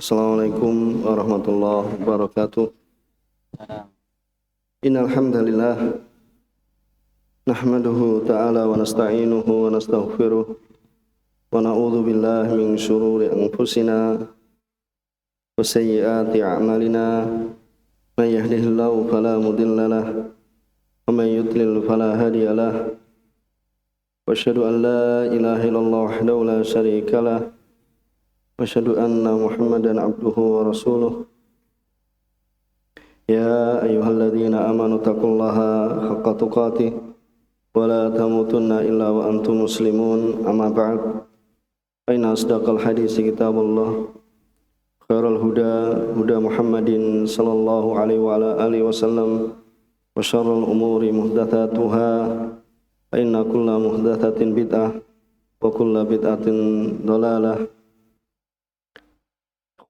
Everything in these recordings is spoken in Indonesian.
Assalamualaikum warahmatullahi wabarakatuh. Innal hamdalillah nahmaduhu ta'ala wa nasta'inuhu wa nastaghfiruh wa na'udzu billahi min shururi anfusina wa sayyiati a'malina. May yahdihillahu fala mudilla lahu wa may yudlil fala hadiya lahu. Wa asyhadu an la ilaha illallah wahdahu la syarika lahu wa asyhadu anna Muhammadan abduhu wa rasuluh. Ya ayyuhalladzina amanu taqullaha haqqa tuqatih wa la tamutunna illa wa antum muslimun. Amma ba'd. Fa inna asdaqal hadisi kitabullah, khairal huda huda Muhammadin sallallahu alaihi wa ala alihi wasallam, wa syarrul umuri muhdatsatuha, fa inna kulla muhdatsatin bid'ah wa kulla bid'atin dhalalah.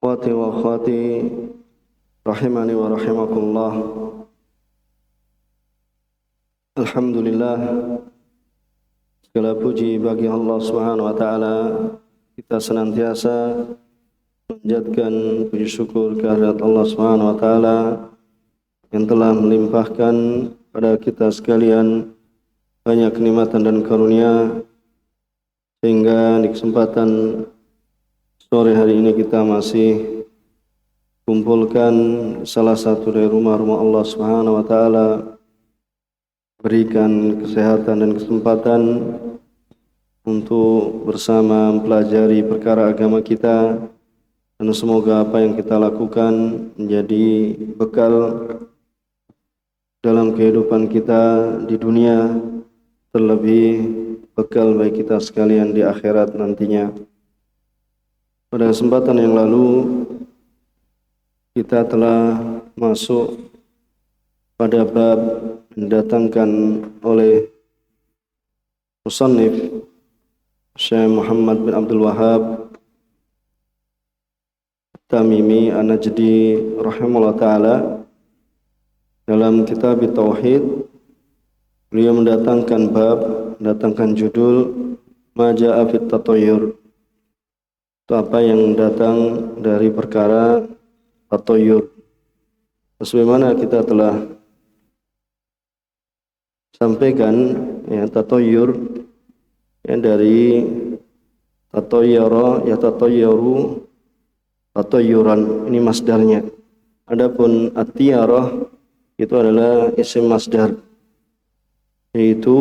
Akhwati wa akhwati rahimani wa rahimakumullah. Alhamdulillah, segala puji bagi Allah Subhanahu wa taala. Kita senantiasa menjadikan puji syukur kehadirat Allah Subhanahu wa taala yang telah melimpahkan pada kita sekalian banyak kenikmatan dan karunia, sehingga di kesempatan sore hari ini kita masih kumpulkan salah satu dari rumah-rumah Allah Subhanahu wa taala, berikan kesehatan dan kesempatan untuk bersama mempelajari perkara agama kita, dan semoga apa yang kita lakukan menjadi bekal dalam kehidupan kita di dunia, terlebih bekal bagi kita sekalian di akhirat nantinya. Pada kesempatan yang lalu kita telah masuk pada bab mendatangkan oleh musannif Syekh Muhammad bin Abdul Wahhab Tamimi An-Najdi rahimahullah ta'ala. Dalam kitab Tauhid, beliau mendatangkan judul Ma Ja'a fit Tatayyur, itu apa yang datang dari perkara tatayyur. Sebagaimana kita telah sampaikan, ya, tatayyur dari tatayyara ya tatayyaru, tatayyuran, ini masdarnya. Adapun at-tiyarah itu adalah isim masdar, yaitu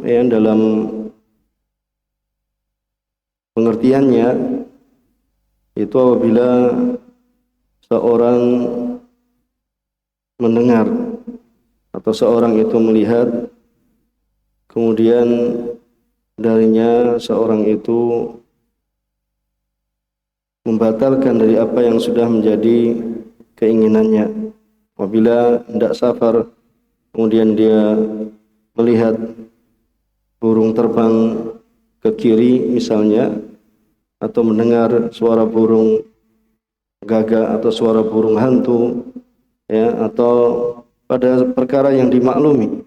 yang dalam pengertiannya itu apabila seorang mendengar atau seorang itu melihat, kemudian darinya seorang itu membatalkan dari apa yang sudah menjadi keinginannya. Apabila hendak safar, kemudian dia melihat burung terbang ke kiri misalnya, atau mendengar suara burung gagak atau suara burung hantu, ya, atau pada perkara yang dimaklumi,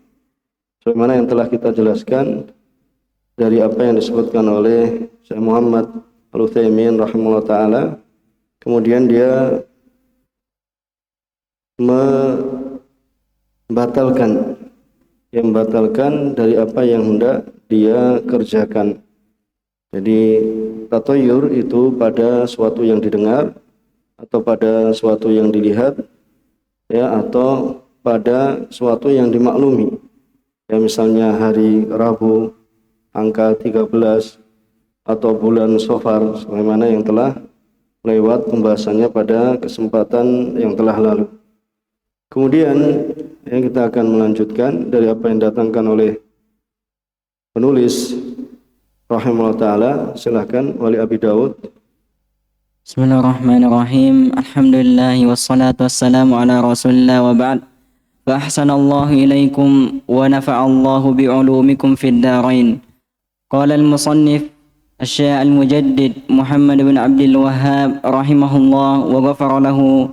sebagaimana yang telah kita jelaskan dari apa yang disebutkan oleh Syekh Muhammad Al-Utsaimin rahimahullah ta'ala. Kemudian dia membatalkan dari apa yang hendak dia kerjakan. Jadi tatayyur itu pada suatu yang didengar, atau pada suatu yang dilihat, ya, atau pada suatu yang dimaklumi. Ya, misalnya hari Rabu angka 13 atau bulan Safar, sebagaimana yang telah lewat pembahasannya pada kesempatan yang telah lalu. Kemudian kita akan melanjutkan dari apa yang datangkan oleh penulis rahimahullah ta'ala. Silakan wali Abi Daud. Bismillahirrahmanirrahim. Alhamdulillah wassalatu wassalamu ala rasulillah wa ba'd. Fa ahsanallahu ilaikum wa nafa'allahu bi'ulumikum fid darain. Qala al-musannif Asy-Syaikh al-Mujaddid Muhammad bin Abdul Wahhab rahimahullah wa ghafara lahu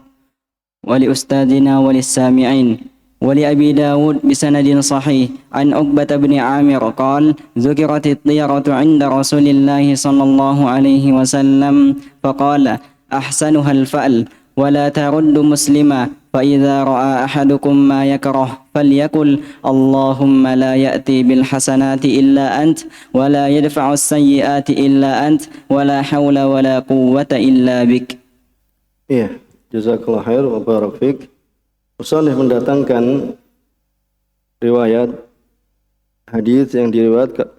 wa li ustadina wa lis-sami'in. ولأبي داود بسند صحيح عن عقبة بن عامر قال ذكرت الطيرة عند رسول الله صلى الله عليه وسلم فقال أحسنها الفأل ولا ترد مسلما فإذا رأى أحدكم ما يكره فليقل اللهم لا يأتي بالحسنات إلا أنت ولا يدفع السيئات إلا أنت ولا حول ولا قوة إلا بك. Iya, jazakallah khair wa barak fik. Musannif mendatangkan riwayat hadis yang diriwayatkan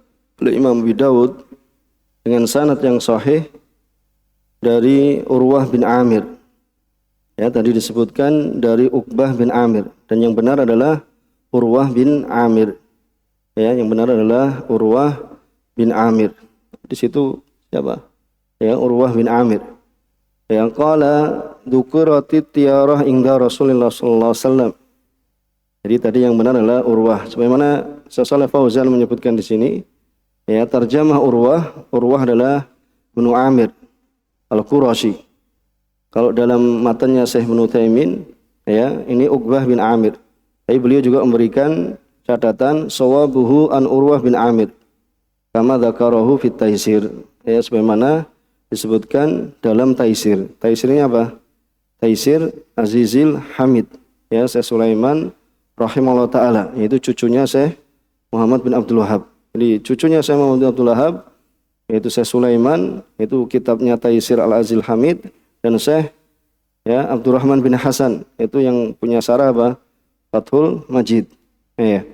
oleh Imam Abu Dawud dengan sanad yang sahih dari Urwah bin Amir. Ya, tadi disebutkan dari Uqbah bin Amir dan yang benar adalah Urwah bin Amir. Ya, yang benar adalah Urwah bin Amir. Di situ siapa? Ya, Urwah bin Amir. Yang qala dzukiratit tiarah inda Rasulullah sallallahu alaihi wasallam. Jadi tadi yang benar adalah Urwah. Sebagaimana Syaikh Fauzan menyebutkan di sini, ya, terjemah Urwah adalah Ibnu Amir Al-Qurashi. Kalau dalam matanya Syekh Ibnu Taimin, ya, ini Uqbah bin Amir. Tapi beliau juga memberikan catatan sawabuhu an Urwah bin Amir. Kama dzakarahu fit Taisir. Ya, sebagaimana disebutkan dalam Taisir. Taisirnya apa? Taisir Azizil Hamid. Ya, Syekh Sulaiman rahimahullah taala, yaitu cucunya Syekh Muhammad bin Abdul Wahab. Jadi cucunya Syekh Muhammad bin Abdul Wahab yaitu Syekh Sulaiman, itu kitabnya Taisir Al-Azizil Hamid, dan Syekh, ya, Abdurrahman bin Hasan, itu yang punya syarah apa? Fathul Majid. Ya.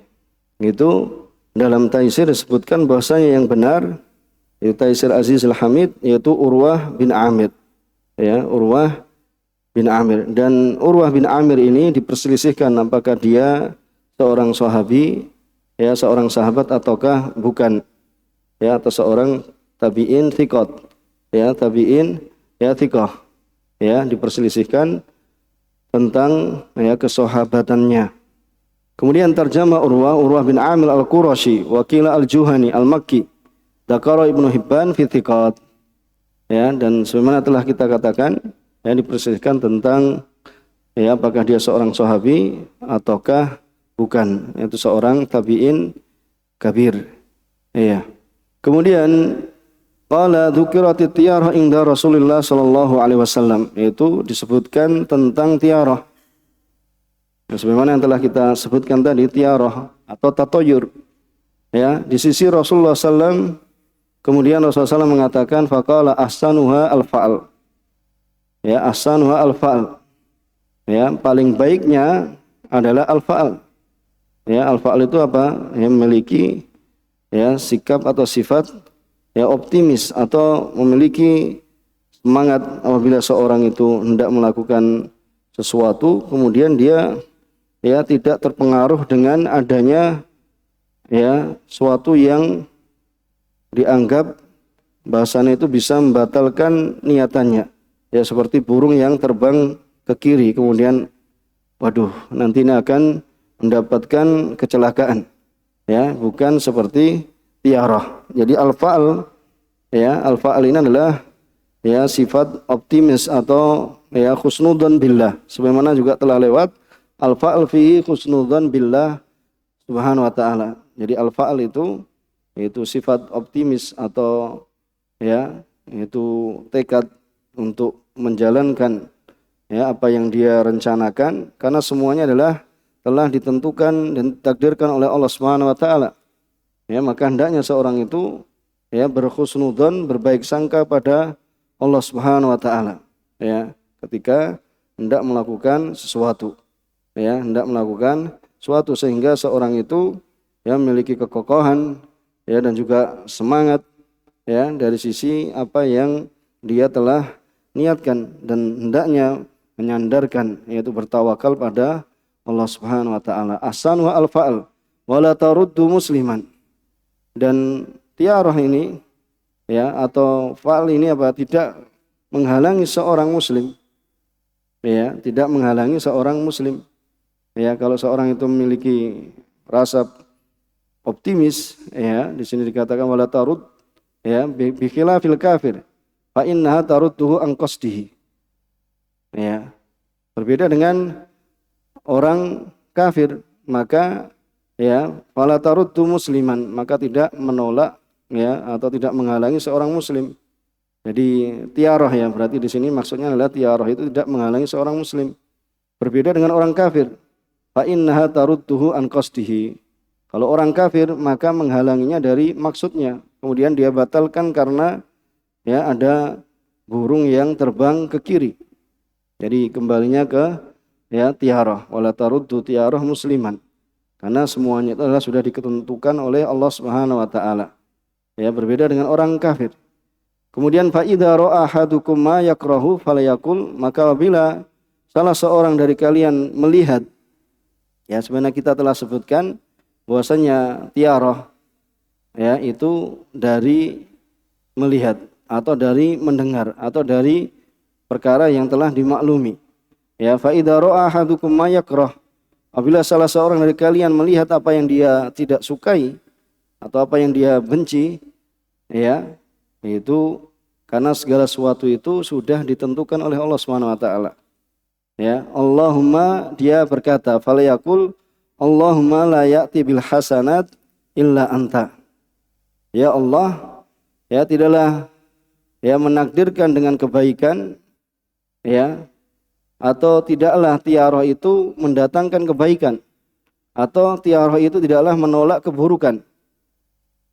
Itu dalam Taisir disebutkan bahwasanya yang benar itu Taisir Azizil Hamid yaitu Urwah bin Amir. Ya, Urwah bin Amir. Dan Urwah bin Amir ini diperselisihkan apakah dia seorang sahabi, ya, seorang sahabat ataukah bukan, ya, atau seorang tabi'in thiqat, ya, tabi'in, ya, thiqah, ya, diperselisihkan tentang, ya, kesahabatannya. Kemudian terjemah Urwah bin Amir Al-Qurashi wakila Al-Juhani Al-Makki dzakara Ibnu Hibban fi thiqat. Ya, dan sebagaimana telah kita katakan, ya, diperselisihkan tentang, ya, apakah dia seorang sahabi ataukah bukan, yaitu seorang tabi'in kabir. Ya. Kemudian qala dzukiratit tiarah inda Rasulullah sallallahu alaihi wasallam, yaitu disebutkan tentang tiarah. Sebagaimana yang telah kita sebutkan tadi, tiarah atau tatoyur, ya, di sisi Rasulullah sallam. Kemudian Rasulullah sallam mengatakan faqala ahsanuha al-fa'al. Ya, ahsanuha al-fa'al. Ya, paling baiknya adalah al-fa'al. Ya, al-fa'al itu apa? Yang memiliki, ya, sikap atau sifat, ya, optimis atau memiliki semangat apabila seorang itu hendak melakukan sesuatu, kemudian dia, ya, tidak terpengaruh dengan adanya, ya, suatu yang dianggap bahasanya itu bisa membatalkan niatannya. Ya, seperti burung yang terbang ke kiri kemudian waduh nanti ini akan mendapatkan kecelakaan. Ya, bukan seperti tiarah. Jadi al-fa'al, ya, al-fa'al ini adalah, ya, sifat optimis atau, ya, khusnudzan billah. Sebagaimana juga telah lewat al-fa'al fi khusnudzan billah subhanahu wa ta'ala. Jadi al-fa'al itu sifat optimis atau, ya, itu tekad untuk menjalankan, ya, apa yang dia rencanakan, karena semuanya adalah telah ditentukan dan ditakdirkan oleh Allah Subhanahu wa taala. Ya, maka hendaknya seorang itu, ya, berkhusnudzon, berbaik sangka pada Allah Subhanahu wa taala, ya, ketika hendak melakukan sesuatu. Ya, hendak melakukan sesuatu sehingga seorang itu, ya, memiliki kekokohan, ya, dan juga semangat, ya, dari sisi apa yang dia telah niatkan dan hendaknya menyandarkan, yaitu bertawakal pada Allah Subhanahu wa taala. Ahsanu al-fa'al wa la taruddu musliman. Dan tiarah ini, ya, atau fa'al ini apa? Tidak menghalangi seorang muslim. Ya, tidak menghalangi seorang muslim. Ya, kalau seorang itu memiliki rasa optimis, ya, di sini dikatakan wala tarud, ya, bi khilafil kafir fa innaha tarudduhu an qasdihi. Ya, berbeda dengan orang kafir, maka, ya, wala taruddu musliman, maka tidak menolak, ya, atau tidak menghalangi seorang muslim. Jadi tiarah ya, berarti di sini maksudnya adalah tiarah itu tidak menghalangi seorang muslim. Berbeda dengan orang kafir. Fa innaha tarudduhu an qasdihi. Kalau orang kafir maka menghalanginya dari maksudnya. Kemudian dia batalkan karena ya ada burung yang terbang ke kiri. Jadi kembalinya ke ya tiarah, wala taruddu tiarah musliman. Karena semuanya itu adalah sudah ditentukan oleh Allah Subhanahu wa taala. Ya, berbeda dengan orang kafir. Kemudian fa idza ra'a ahadukum ma yakrahu falyakul, maka apabila salah seorang dari kalian melihat, ya sebenarnya kita telah sebutkan bahwasanya tiarah ya itu dari melihat atau dari mendengar atau dari perkara yang telah dimaklumi. Ya, fa idza ra'a ahadukum ma yakrah, apabila salah seorang dari kalian melihat apa yang dia tidak sukai atau apa yang dia benci, ya, itu karena segala sesuatu itu sudah ditentukan oleh Allah Subhanahu wa taala. Ya, Allahumma, dia berkata, falyakul Allahumma la ya'ti bil hasanat illa anta. Ya Allah, ya tidaklah ya menakdirkan dengan kebaikan, ya, atau tidaklah tiarah itu mendatangkan kebaikan, atau tiarah itu tidaklah menolak keburukan.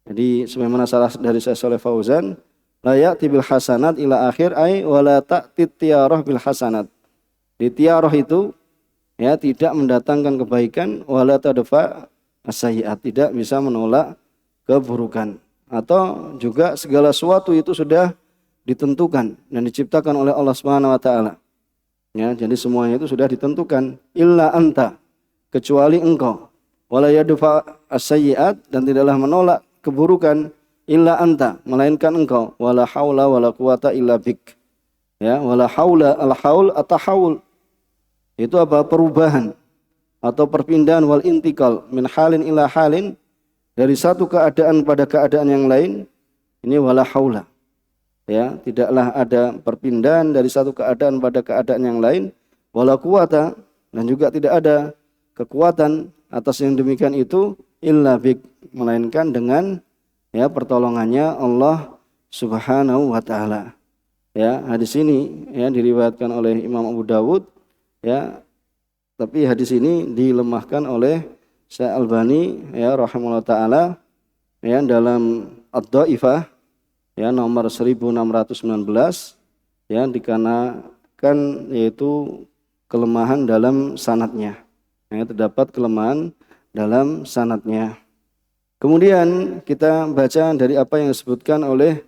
Jadi sebagaimana salah dari Syekh Shalih Fauzan, la ya'ti bil hasanat ila akhir ay wala ta'ti tiarah bil hasanat. Di tiarah itu ya tidak mendatangkan kebaikan, wala tadfa as-sayyi'at, tidak bisa menolak keburukan. Atau juga segala sesuatu itu sudah ditentukan dan diciptakan oleh Allah Subhanahu wa taala. Ya, jadi semuanya itu sudah ditentukan, illa anta, kecuali engkau. Wala yadfa as-sayyi'at, dan tidaklah menolak keburukan, illa anta, melainkan engkau. Wala haula wala quwata illa bik. Ya, wala haula, al-haul at-tahawul. Itu apa? Perubahan atau perpindahan, wal intikal min halin ila halin, dari satu keadaan pada keadaan yang lain. Ini wala haula. Ya, tidaklah ada perpindahan dari satu keadaan pada keadaan yang lain, wala quwata, dan juga tidak ada kekuatan atas yang demikian itu, illa bik, melainkan dengan ya pertolongannya Allah Subhanahu wa taala. Ya, hadis ini ya diriwayatkan oleh Imam Abu Dawud, ya, tapi hadis ini dilemahkan oleh Syekh Albani ya rahimahullah taala ya dalam Ad-Dhaifah ya nomor 1619, ya, dikarenakan yaitu kelemahan dalam sanadnya. Ya, terdapat kelemahan dalam sanadnya. Kemudian kita baca dari apa yang disebutkan oleh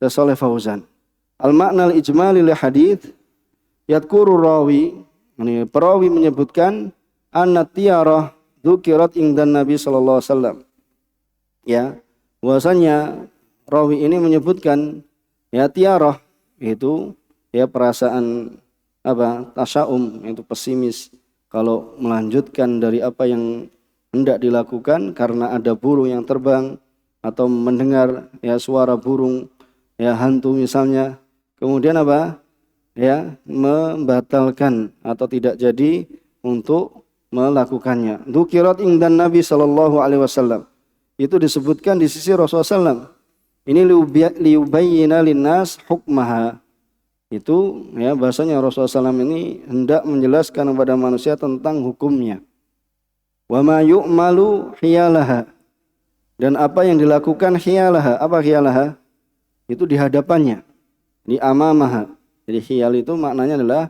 Syekh Shalih Fauzan. Al-ma'nal ijmali li hadits yadhkuru rawi, ini perawi menyebutkan anna tiarah dzukirat indan Nabi sallallahu alaihi wasallam. Ya, bahwasanya rawi ini menyebutkan ya tiarah itu ya perasaan apa? Tasya'um, itu pesimis kalau melanjutkan dari apa yang hendak dilakukan karena ada burung yang terbang atau mendengar ya suara burung ya hantu misalnya. Kemudian apa? Ya, membatalkan atau tidak jadi untuk melakukannya. Dzukirat indan Nabi sallallahu alaihi wasallam. Itu disebutkan di sisi Rasulullah sallallahu. Ini liubayyina linnas hukmaha. Itu ya bahasanya Rasulullah SAW ini hendak menjelaskan kepada manusia tentang hukumnya. Wa ma yu'malu hiyalaha. Dan apa yang dilakukan hiyalaha. Apa hiyalaha? Itu di hadapannya. Di amamaha. Jadi hiyal itu maknanya adalah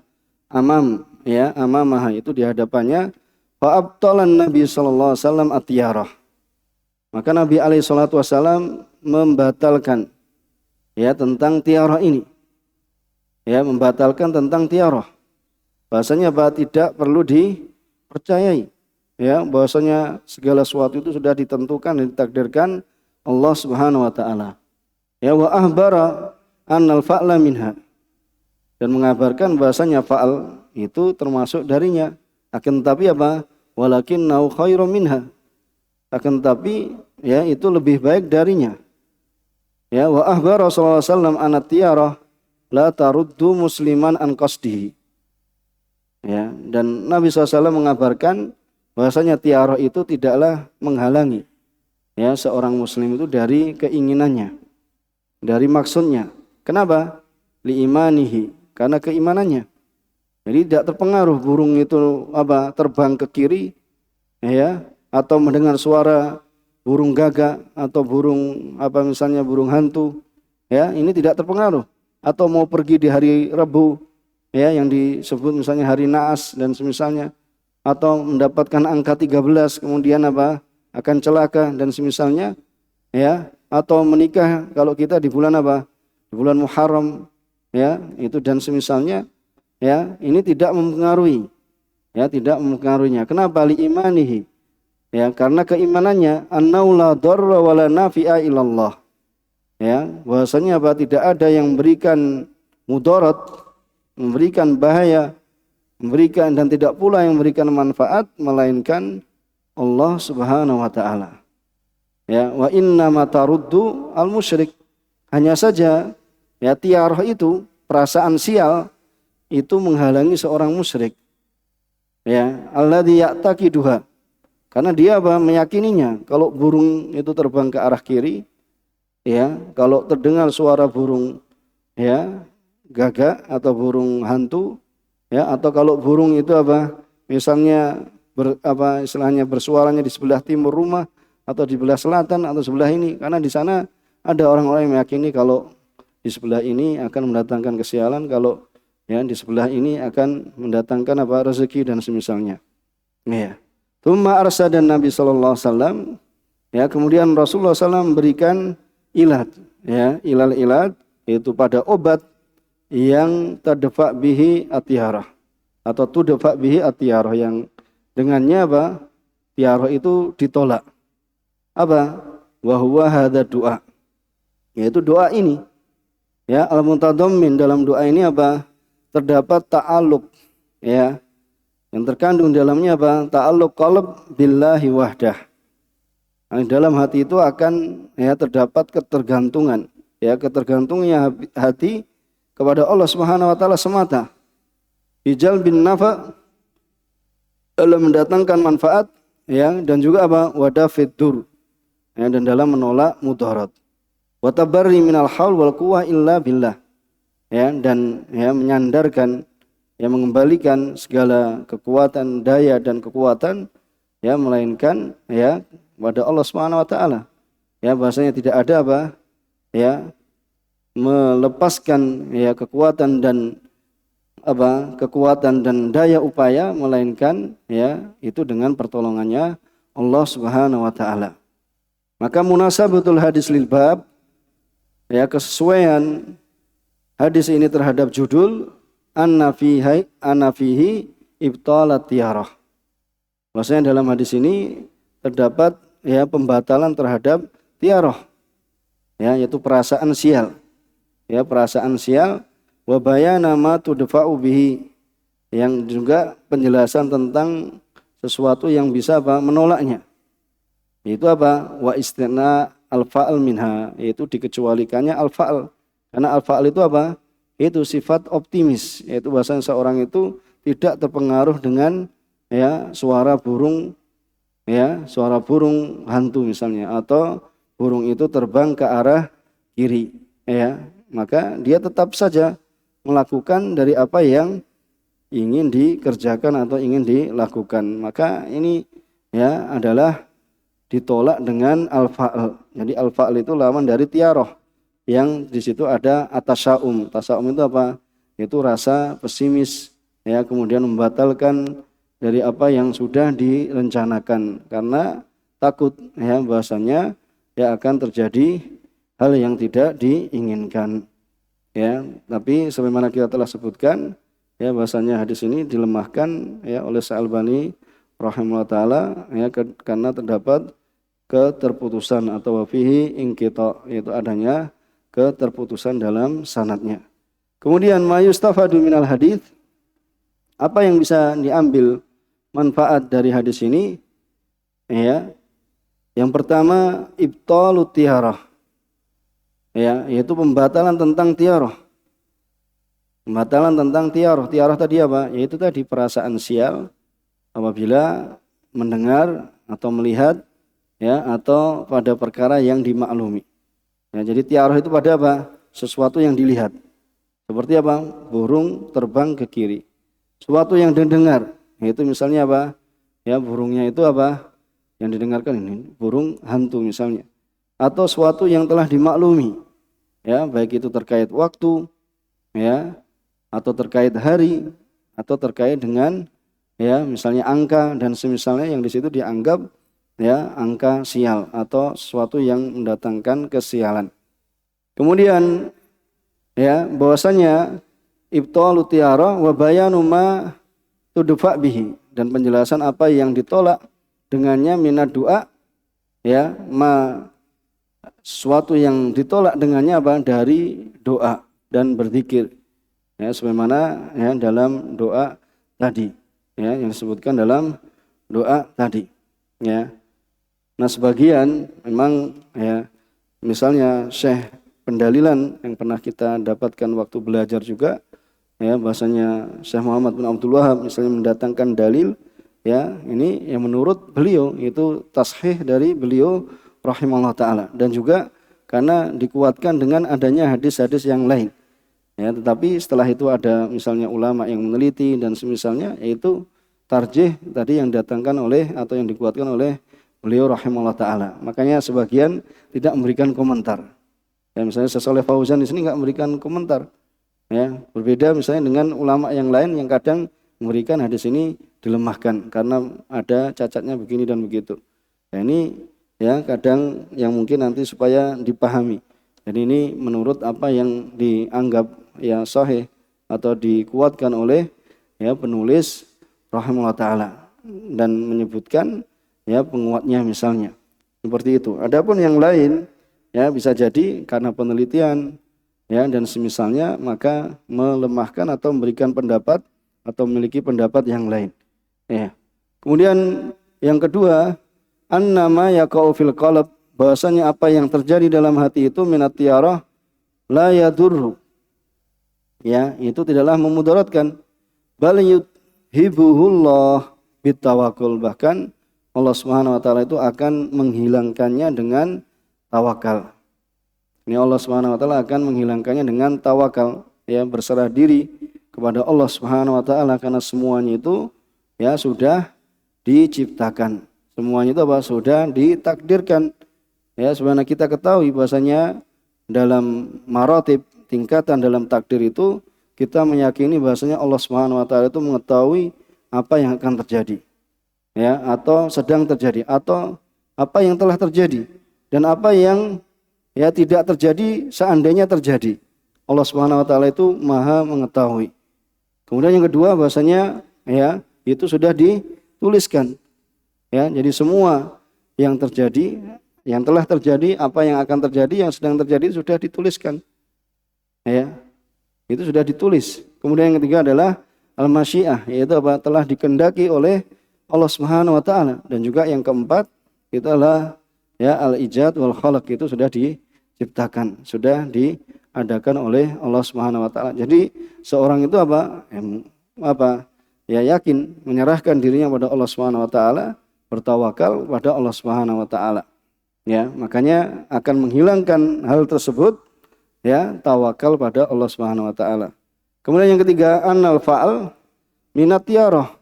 amam, ya, amamaha itu di hadapannya. Fa abtalan Nabi sallallahu alaihi wasallam atiyarah. Maka Nabi alaihi salatu wasallam membatalkan ya tentang tiarah ini. Ya, membatalkan tentang tiarah. Bahasanya apa? Tidak perlu dipercayai. Ya, bahasanya segala sesuatu itu sudah ditentukan dan ditakdirkan Allah Subhanahu wa taala. Ya, wa ahbara annal fa'la minha. Dan mengabarkan bahasanya fa'al itu termasuk darinya. Akan tetapi apa? Walakinnau khairum minha. Akan tetapi ya itu lebih baik darinya. Ya, wa ahbara sallallahu alaihi wasallam anat tiarah la taruddu musliman an qasdihi. Ya, dan Nabi SAW mengabarkan bahwasanya tiarah itu tidaklah menghalangi ya seorang muslim itu dari keinginannya, dari maksudnya. Kenapa? Liimanihi, karena keimanannya. Jadi tidak terpengaruh burung itu terbang ke kiri, ya, atau mendengar suara burung gagak atau burung misalnya burung hantu, ya, ini tidak terpengaruh. Atau mau pergi di hari Rabu, ya, yang disebut misalnya hari Naas dan semisalnya, atau mendapatkan angka 13 kemudian akan celaka dan semisalnya, ya, atau menikah kalau kita di bulan di bulan Muharram, ya, itu dan semisalnya, ya, ini tidak mempengaruhi, ya, tidak mempengaruhinya. Kenapa? Liimanihi, ya, karena keimanannya, annau la darra wala nafi'a illallah, ya, bahwasanya tidak ada yang memberikan mudarat, memberikan bahaya, memberikan dan tidak pula yang memberikan manfaat melainkan Allah Subhanahu wa taala. Ya, wa inna ma taruddu al musyrik, hanya saja, ya, tiarah itu, perasaan sial itu menghalangi seorang musyrik, ya, alladzi ya'taqiduha, karena dia meyakininya kalau burung itu terbang ke arah kiri, ya, kalau terdengar suara burung, ya, gagak atau burung hantu, ya, atau kalau burung itu misalnya istilahnya bersuaranya di sebelah timur rumah atau di sebelah selatan atau sebelah ini, karena di sana ada orang-orang yang meyakini kalau di sebelah ini akan mendatangkan kesialan, kalau, ya, di sebelah ini akan mendatangkan rezeki dan semisalnya. Ya. Tsumma arsada Nabi sallallahu alaihi wasallam, ya, kemudian Rasulullah SAW memberikan ilat, ya, ilal-ilat, yaitu pada obat yang tadfa bihi atiyarah atau tudfa bihi atiyarah, yang dengannya tiarah itu ditolak. Wa huwa hadza doa, yaitu doa ini, ya, al-mutadammin, dalam doa ini terdapat ta'alluq, ya, yang terkandung dalamnya ta'alluq qalb billahi wahdah. Nah, dalam hati itu akan, ya, terdapat ketergantungan, ya, ketergantungannya hati kepada Allah Subhanahu wa taala semata. Bijal bin nafa, dalam mendatangkan manfaat, ya, dan juga wadafid dur, ya, dan dalam menolak mudarat. Wa tabarri minal haul wal quwwah illa billah, ya, dan, ya, menyandarkan, ya, mengembalikan segala kekuatan, daya dan kekuatan, ya, melainkan, ya, kepada Allah Subhanahu wa taala. Ya, bahasanya tidak ada ya, melepaskan, ya, kekuatan dan kekuatan dan daya upaya, melainkan, ya, itu dengan pertolongannya Allah Subhanahu wa taala. Maka munasabatul hadis lil bab, ya, kesesuaian hadis ini terhadap judul anna fihi ibtalat tiarah. Maksudnya dalam hadis ini terdapat, ya, pembatalan terhadap tiarah, ya, yaitu perasaan sial, ya, perasaan sial, wa bayana ma tudfa'u bihi, yang juga penjelasan tentang sesuatu yang bisa menolaknya. Itu wa istina al-fa'al minha, yaitu dikecualikannya al-fa'al. Karena al-fa'al itu itu sifat optimis, yaitu bahasanya seorang itu tidak terpengaruh dengan, ya, suara burung, ya, suara burung hantu misalnya, atau burung itu terbang ke arah kiri, ya, maka dia tetap saja melakukan dari apa yang ingin dikerjakan atau ingin dilakukan. Maka ini, ya, adalah ditolak dengan al-fa'al. Jadi al-fa'al itu lawan dari tiarah, yang di situ ada atasaum. Tasaum itu Itu rasa pesimis, ya, kemudian membatalkan dari apa yang sudah direncanakan karena takut, ya, bahasanya, ya, akan terjadi hal yang tidak diinginkan, ya. Tapi sebagaimana kita telah sebutkan, ya, bahasanya hadis ini dilemahkan, ya, oleh Sa'albani rahimahullah taala, ya, karena terdapat keterputusan atau wafihi inqita, yaitu adanya keterputusan dalam sanadnya. Kemudian mayustafadu minal hadis, apa yang bisa diambil manfaat dari hadis ini, ya. Yang pertama ibtalut tiarah, ya, yaitu pembatalan tentang tiarah. Pembatalan tentang tiarah. Tiarah tadi yaitu tadi perasaan sial apabila mendengar atau melihat, ya, atau pada perkara yang dimaklumi. Ya, jadi tiarah itu pada sesuatu yang dilihat. Seperti apa? Burung terbang ke kiri. Sesuatu yang didengar, yaitu misalnya apa? Ya, burungnya itu apa? Yang didengarkan ini burung hantu misalnya. Atau sesuatu yang telah dimaklumi. Ya, baik itu terkait waktu, ya, atau terkait hari, atau terkait dengan ya, misalnya angka dan semisalnya yang di situ dianggap ya angka sial atau sesuatu yang mendatangkan kesialan. Kemudian ya, bahwasanya ibtalu tiara wa bayanu ma tudfa bihi, dan penjelasan apa yang ditolak dengannya minad doa, ya, sesuatu yang ditolak dengannya apa? Dari doa dan berzikir. Ya, sebagaimana ya dalam doa tadi, ya, yang disebutkan dalam doa tadi, ya. Nah, sebagian memang ya, misalnya Syekh pendalilan yang pernah kita dapatkan waktu belajar juga, ya, bahasanya Syekh Muhammad bin Abdul Wahab misalnya mendatangkan dalil, ya, ini yang menurut beliau itu tashih dari beliau rahimahullah taala, dan juga karena dikuatkan dengan adanya hadis-hadis yang lain. Ya, tetapi setelah itu ada misalnya ulama yang meneliti dan semisalnya, yaitu tarjih tadi yang didatangkan oleh atau yang dikuatkan oleh beliau rahimahullah taala. Makanya sebagian tidak memberikan komentar. Ya, misalnya Syekh Shalih Fauzan di sini enggak memberikan komentar. Ya, berbeda misalnya dengan ulama yang lain yang kadang memberikan hadis ini dilemahkan karena ada cacatnya begini dan begitu. Ya, ini ya kadang yang mungkin nanti supaya dipahami. Jadi ini menurut apa yang dianggap ya sahih atau dikuatkan oleh ya penulis rahimahullah taala dan menyebutkan ya penguatnya misalnya. Seperti itu. Adapun yang lain ya bisa jadi karena penelitian ya dan semisalnya, maka melemahkan atau memberikan pendapat atau memiliki pendapat yang lain. Ya. Kemudian yang kedua, annama yaqau fil qalb, bahwasanya apa yang terjadi dalam hati itu minat tiarah la yadurru, ya, itu tidaklah memudaratkan, bal yudhibuhullah bitawakul, bahkan Allah Subhanahu wa taala itu akan menghilangkannya dengan tawakal. Ini Allah Subhanahu wa taala akan menghilangkannya dengan tawakal, ya, berserah diri kepada Allah Subhanahu wa taala, karena semuanya itu ya sudah diciptakan. Semuanya itu apa? Sudah ditakdirkan. Ya, sebagaimana kita ketahui bahasanya dalam maratib, tingkatan dalam takdir itu, kita meyakini bahasanya Allah Subhanahu wa taala itu mengetahui apa yang akan terjadi. Ya, atau sedang terjadi, atau apa yang telah terjadi, dan apa yang ya tidak terjadi seandainya terjadi. Allah Subhanahu wa taala itu Maha mengetahui. Kemudian yang kedua bahasanya ya itu sudah dituliskan. Ya, jadi semua yang terjadi, yang telah terjadi, apa yang akan terjadi, yang sedang terjadi sudah dituliskan. Ya. Itu sudah ditulis. Kemudian yang ketiga adalah al-masyiah, yaitu apa? Telah dikehendaki oleh Allah Subhanahu wa taala. Dan juga yang keempat itu adalah ya al-ijad wal khalaq, itu sudah diciptakan, sudah diadakan oleh Allah Subhanahu wa taala. Jadi seorang itu apa? Ya yakin, menyerahkan dirinya pada Allah Subhanahu wa taala, bertawakal pada Allah Subhanahu wa taala. Ya, makanya akan menghilangkan hal tersebut, ya, tawakal pada Allah Subhanahu wa taala. Kemudian yang ketiga, annal fa'al minat tiarah.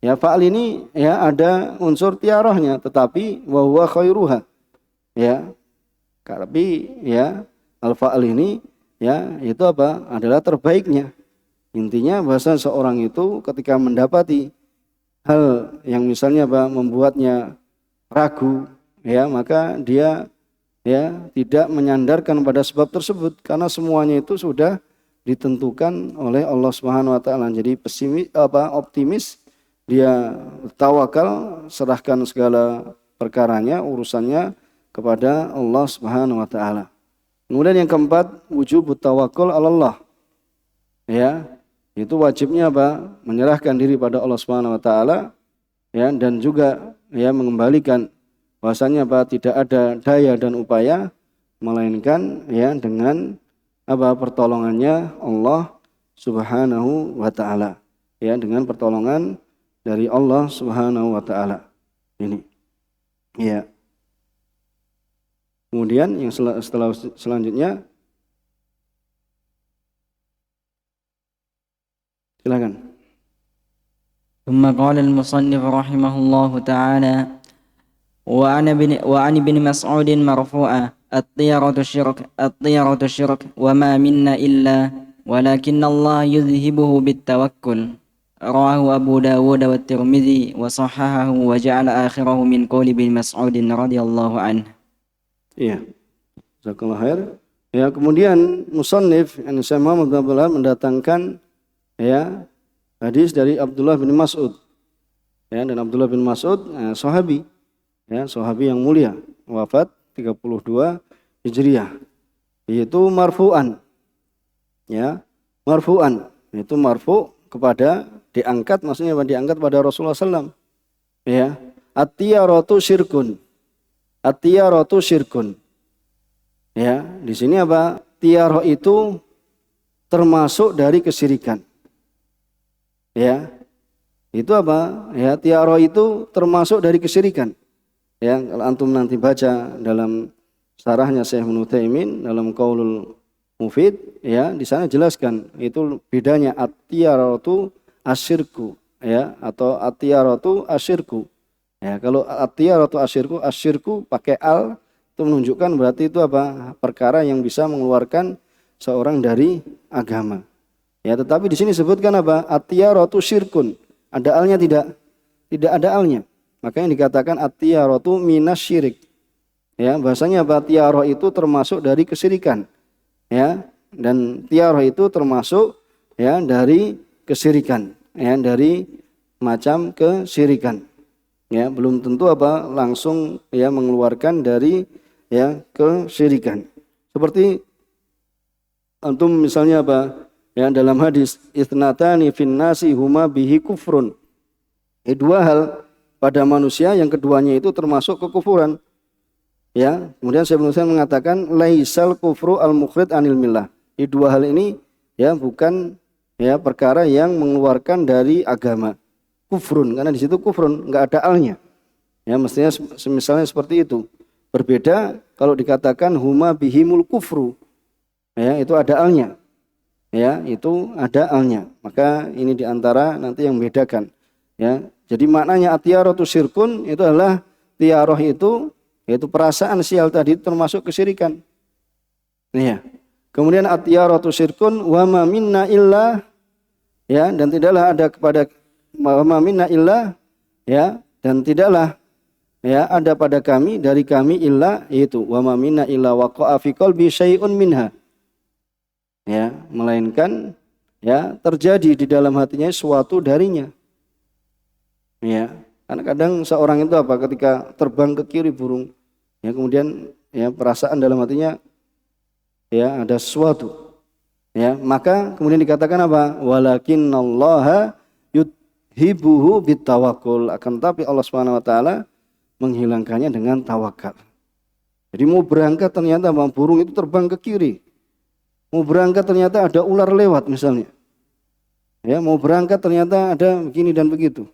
Ya, fa'al ini ya ada unsur tiarahnya, tetapi wa huwa khairuha. Ya. Tapi ya al fa'al ini ya itu apa? Adalah terbaiknya. Intinya bahasa seorang itu ketika mendapati hal yang misalnya apa membuatnya ragu, ya, maka dia ya tidak menyandarkan pada sebab tersebut, karena semuanya itu sudah ditentukan oleh Allah Subhanahu wa taala. Jadi optimis, dia tawakal, serahkan segala perkaranya, urusannya kepada Allah Subhanahu wa taala. Kemudian yang keempat, wujub tawakkul 'ala Allah. Ya, itu wajibnya apa? Menyerahkan diri pada Allah Subhanahu wa taala, ya, dan juga ya mengembalikan bahwasanya apa? Tidak ada daya dan upaya melainkan ya dengan apa? Pertolongannya Allah Subhanahu wa taala. Ya, dengan pertolongan dari Allah Subhanahu wa taala. Ini. Ya. Kemudian yang selanjutnya Silakan. ثم قال المصنف رحمه الله تعالى وعن ابن مسعود مرفوعا الطيرة الشرك وما منا إلا ولكن الله يذهبه بالتوكل رواه أبو داود والترمذي وصححه وجعل آخره من قول ابن مسعود رضي الله عنه. Iya. Jazakallahu khair. Ya, kemudian musannif Syekh Muhammad bin Abdul Wahab mendatangkan ya hadis dari Abdullah bin Mas'ud. Ya, dan Abdullah bin Mas'ud sahabi. Ya, sahabi yang mulia, wafat 32 Hijriah. Yaitu marfu'an. Ya, marfu'an. Itu marfu' kepada diangkat, maksudnya diangkat pada Rasulullah SAW. Ya, at-tiyaratu syirkun. At-tiyaratu syirkun. Ya, di sini apa? Tiarah itu termasuk dari kesyirikan. Ya. Itu apa? Ya, tiarah itu termasuk dari kesyirikan. Ya, kalau antum nanti baca dalam syarahnya Syekh Ibnu Utsaimin dalam Qaulul Mufid, ya, di sana jelaskan itu bedanya at-tiyaratu asyirku, ya, atau at-tiyaratu asyirku. Ya, kalau at-tiyaratu asyirku, asyirku pakai al itu menunjukkan berarti itu apa? Perkara yang bisa mengeluarkan seorang dari agama. Ya, tetapi di sini sebutkan apa? At-tiyaratu syirkun. Ada alnya tidak? Tidak ada alnya. Makanya dikatakan at-tiyaratu minasyirik. Ya, bahasanya apa? Tiarah itu termasuk dari kesyirikan. Ya, dan tiarah itu termasuk ya dari kesyirikan. Ya, dari macam kesyirikan. Ya, belum tentu apa langsung ya mengeluarkan dari ya kesyirikan. Seperti antum misalnya apa? Ya, dalam hadis ithnatani fin nasi huma bihi kufrun. Dua hal pada manusia yang keduanya itu termasuk kekufuran. Ya, kemudian Syekh Ibnu Utsaimin mengatakan laisal kufru al mukhrij anil millah. Dua hal ini ya bukan ya perkara yang mengeluarkan dari agama. Kufrun, karena di situ kufrun enggak ada alnya. Ya, mestinya misalnya seperti itu. Berbeda kalau dikatakan huma bihimul kufru. Ya, itu ada alnya. Ya, itu ada alnya. Maka ini diantara nanti yang membedakan. Ya, jadi maknanya at-tiyaratu syirkun itu adalah tiarah itu yaitu perasaan sial tadi termasuk kesyirikan. Ya. Kemudian at-tiyaratu syirkun wa ma minna illa ya, dan tidaklah ada kepada wa ma minna illa ya, dan tidaklah ya ada pada kami dari kami illa itu wa ma minna illa waqa'a fi qalbi syai'un minha. Ya, melainkan ya terjadi di dalam hatinya suatu darinya. Ya, karena kadang seorang itu apa ketika terbang ke kiri burung, ya kemudian ya perasaan dalam hatinya ya ada sesuatu. Ya, maka kemudian dikatakan apa? Walakinnallaha yudhibuhu bitawakul. Akan tapi Allah Subhanahu wa taala menghilangkannya dengan tawakal. Jadi mau berangkat ternyata burung itu terbang ke kiri. Mau berangkat ternyata ada ular lewat misalnya. Ya, mau berangkat ternyata ada begini dan begitu.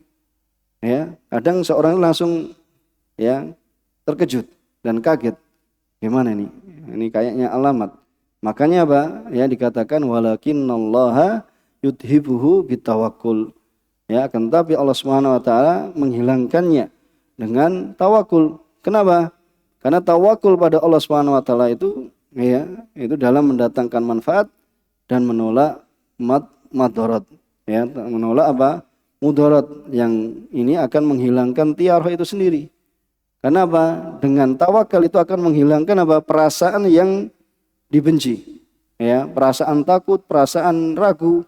Ya, kadang seorang langsung ya terkejut dan kaget. Gimana ini? Ini kayaknya alamat. Makanya apa? Ya dikatakan walakinnallaha yudhibuhu bitawakul. Ya, akan tapi Allah Subhanahu wa taala menghilangkannya dengan tawakul. Kenapa? Karena tawakul pada Allah Subhanahu wa taala itu ya, itu dalam mendatangkan manfaat dan menolak madarat. Ya, menolak apa? Mudarat yang ini akan menghilangkan tiarah itu sendiri. Karena apa? Dengan tawakal itu akan menghilangkan apa? Perasaan yang dibenci. Ya, perasaan takut, perasaan ragu,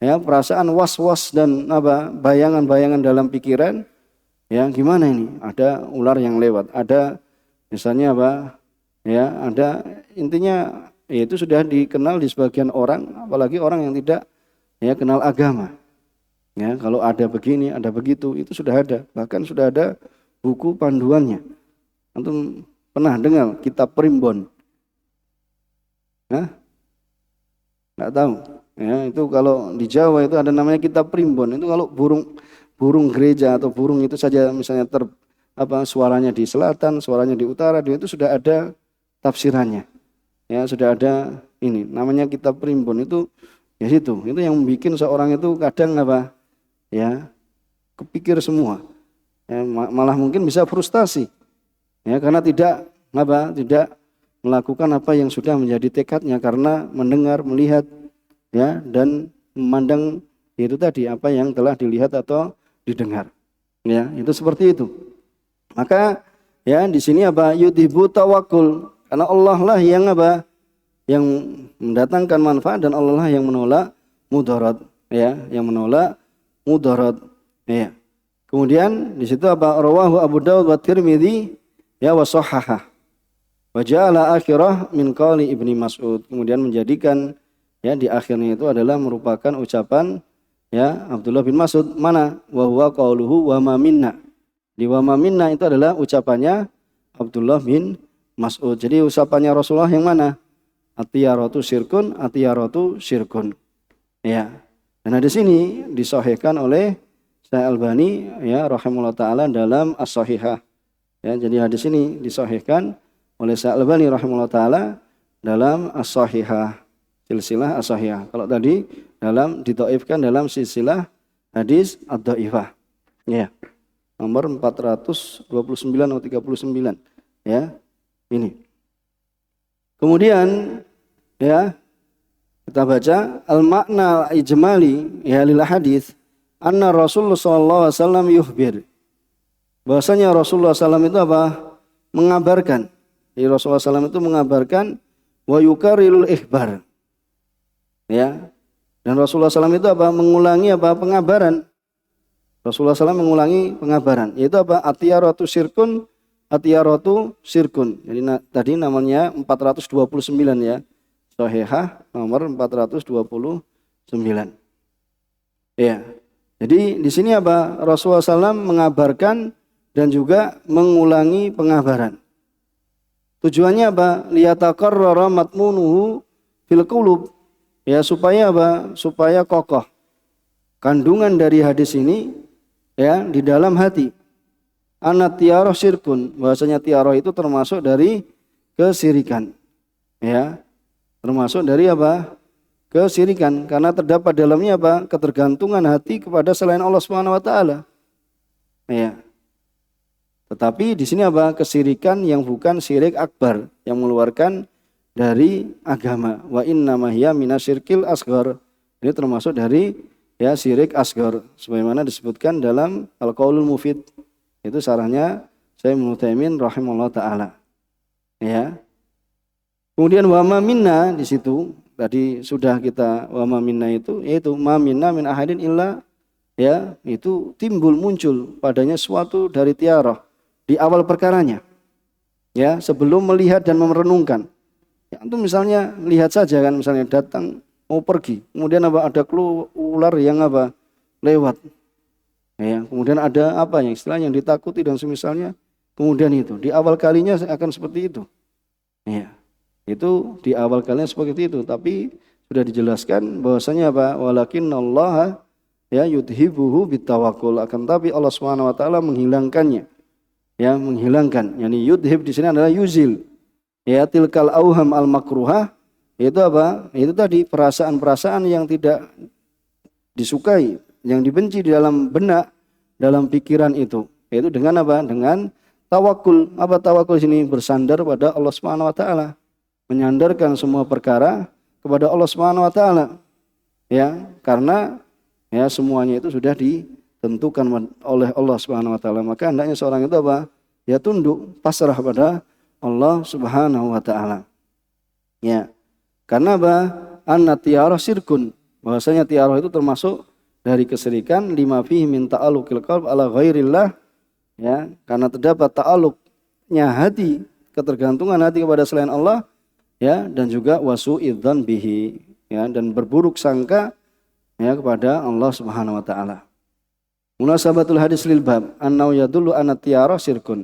ya, perasaan was-was dan apa? Bayangan-bayangan dalam pikiran. Ya, gimana ini? Ada ular yang lewat, ada misalnya apa? Ya, ada intinya ya itu sudah dikenal di sebagian orang, apalagi orang yang tidak ya kenal agama. Ya, kalau ada begini, ada begitu, itu sudah ada. Bahkan sudah ada buku panduannya. Antum pernah dengar kitab Primbon? Hah? Nggak tahu. Ya, itu kalau di Jawa itu ada namanya kitab Primbon. Itu kalau burung gereja atau burung itu saja misalnya suaranya di selatan, suaranya di utara, itu sudah ada tafsirannya. Ya, sudah ada ini namanya kitab Primbon. Itu Ya itu yang membuat seorang itu kadang apa? Ya, kepikir semua. Ya, malah mungkin bisa frustasi. Ya, karena tidak melakukan apa yang sudah menjadi tekadnya karena mendengar, melihat, ya, dan memandang itu tadi apa yang telah dilihat atau didengar. Ya, itu seperti itu. Maka ya di sini apa? Yudhibu tawakkul. Karena Allah lah yang apa? Yang mendatangkan manfaat dan Allah lah yang menolak mudarat, ya, yang menolak mudarat. Ya. Kemudian di situ apa? Rawahu Abu Dawud wa Tirmidzi ya wa shahhaha. Wa ja'ala akhirah min qali Ibnu Mas'ud. Kemudian menjadikan ya di akhirnya itu adalah merupakan ucapan ya Abdullah bin Mas'ud, mana? Wa huwa qauluhu wa ma minna. Di wa ma minna itu adalah ucapannya Abdullah bin Mas'ud. Jadi ucapannya Rasulullah yang mana? Atiyaratu syirkun, atiyaratu syirkun. Ya. Dan hadis ini disahihkan oleh Syekh Albani ya rahimahullah taala dalam As-Shahihah. Ya, jadi hadis ini disahihkan oleh Syekh Albani rahimahullah taala dalam As-Shahihah, silsilah As-Shahihah. Kalau tadi didhaifkan dalam silsilah hadis ad-dhaifah. Ya. Nomor 429 atau 39. Ya. Ini. Kemudian ya kita baca al-makna ijmali ya lil hadis anna Rasulullah sallallahu alaihi wasallam yukhbir. Bahwasanya Rasulullah SAW itu apa? Mengabarkan. Jadi Rasulullah SAW itu mengabarkan wa yukarilul ikhbar. Ya. Dan Rasulullah SAW itu apa? Mengulangi apa? Pengabaran. Rasulullah SAW mengulangi pengabaran. Yaitu apa? Atiyaratu syirkun, atiyaratu syirkun. Jadi tadi namanya 429 ya. Shahihah nomor 429. Ya. Jadi di sini apa? Rasulullah SAW mengabarkan dan juga mengulangi pengabaran. Tujuannya apa? Liyataqarrara matmunuhu fil qulub. Ya, supaya apa? Supaya kokoh kandungan dari hadis ini ya di dalam hati. Anat tiaroh syirkun, bahasanya tiaroh itu termasuk dari kesirikan. Ya. Termasuk dari apa? Kesirikan, karena terdapat dalamnya apa? Ketergantungan hati kepada selain Allah Subhanahu wa taala. Ya. Tetapi di sini apa? Kesirikan yang bukan syirik akbar, yang mengeluarkan dari agama. Wa innama hiya minasyirkil asghar. Ini termasuk dari ya syirik asghar, sebagaimana disebutkan dalam Al-Qaulul Mufid. Itu sarahnya Syekh Ibnu Utsaimin rahimahullah taala. Ya. Kemudian wa ma minna di situ tadi sudah kita wa ma minna itu yaitu ma minna min ahadin illa ya itu timbul muncul padanya suatu dari tiarah di awal perkaranya. Ya, sebelum melihat dan merenungkan. Ya, itu misalnya lihat saja kan, misalnya datang mau pergi, kemudian apa ada ular yang apa lewat. Ya, kemudian ada apa yang istilahnya yang ditakuti dan semisalnya, kemudian itu di awal kalinya akan seperti itu. Ya. Itu di awal kalinya seperti itu, tapi sudah dijelaskan bahwasanya apa? Walakinnallaha ya yudhibuhu bitawakkul, akan tapi Allah Subhanahu wa taala menghilangkannya. Ya, menghilangkan. Yani yudhib di sini adalah yuzil. Ya, tilkal auham al makruhah, itu apa? Itu tadi perasaan-perasaan yang tidak disukai, yang dibenci di dalam benak, dalam pikiran itu. Yaitu dengan apa? Dengan tawakul. Apa tawakul sini? Bersandar pada Allah Subhanahu wa taala. Menyandarkan semua perkara kepada Allah Subhanahu wa taala. Ya, karena ya semuanya itu sudah ditentukan oleh Allah Subhanahu wa taala. Maka hendaknya seorang itu apa? Ya tunduk, pasrah pada Allah Subhanahu wa taala. Ya. Karena apa? An-tiarah syirkun. Bahwasanya tiarah itu termasuk dari kesyirikan lima fihi min ta'alluqil qalb ala ghairillah. Ya, karena terdapat ta'alluqnya hati, ketergantungan hati kepada selain Allah, ya, dan juga wasu'idzan bihi, ya, dan berburuk sangka ya kepada Allah Subhanahu wa taala. Munasabatul hadis lil bab annau yadullu anna tiarah syirkun.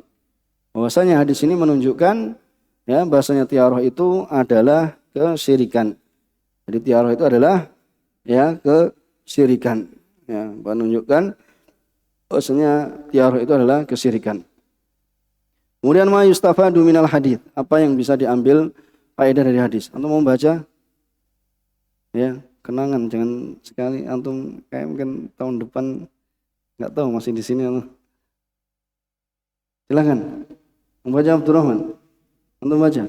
Bahwasanya hadis ini menunjukkan ya bahwasanya tiarah itu adalah kesyirikan. Jadi tiarah itu adalah ya kesyirikan. Ya, menunjukkan bahwasanya tiarah itu adalah kesyirikan. Kemudian ma yustafadu minal hadis, apa yang bisa diambil faedah dari hadis? Antum mau baca? Ya, kenangan, jangan sekali antum kayak mungkin tahun depan nggak tahu masih di sini atau. Silakan membaca Abdurrahman, antum baca,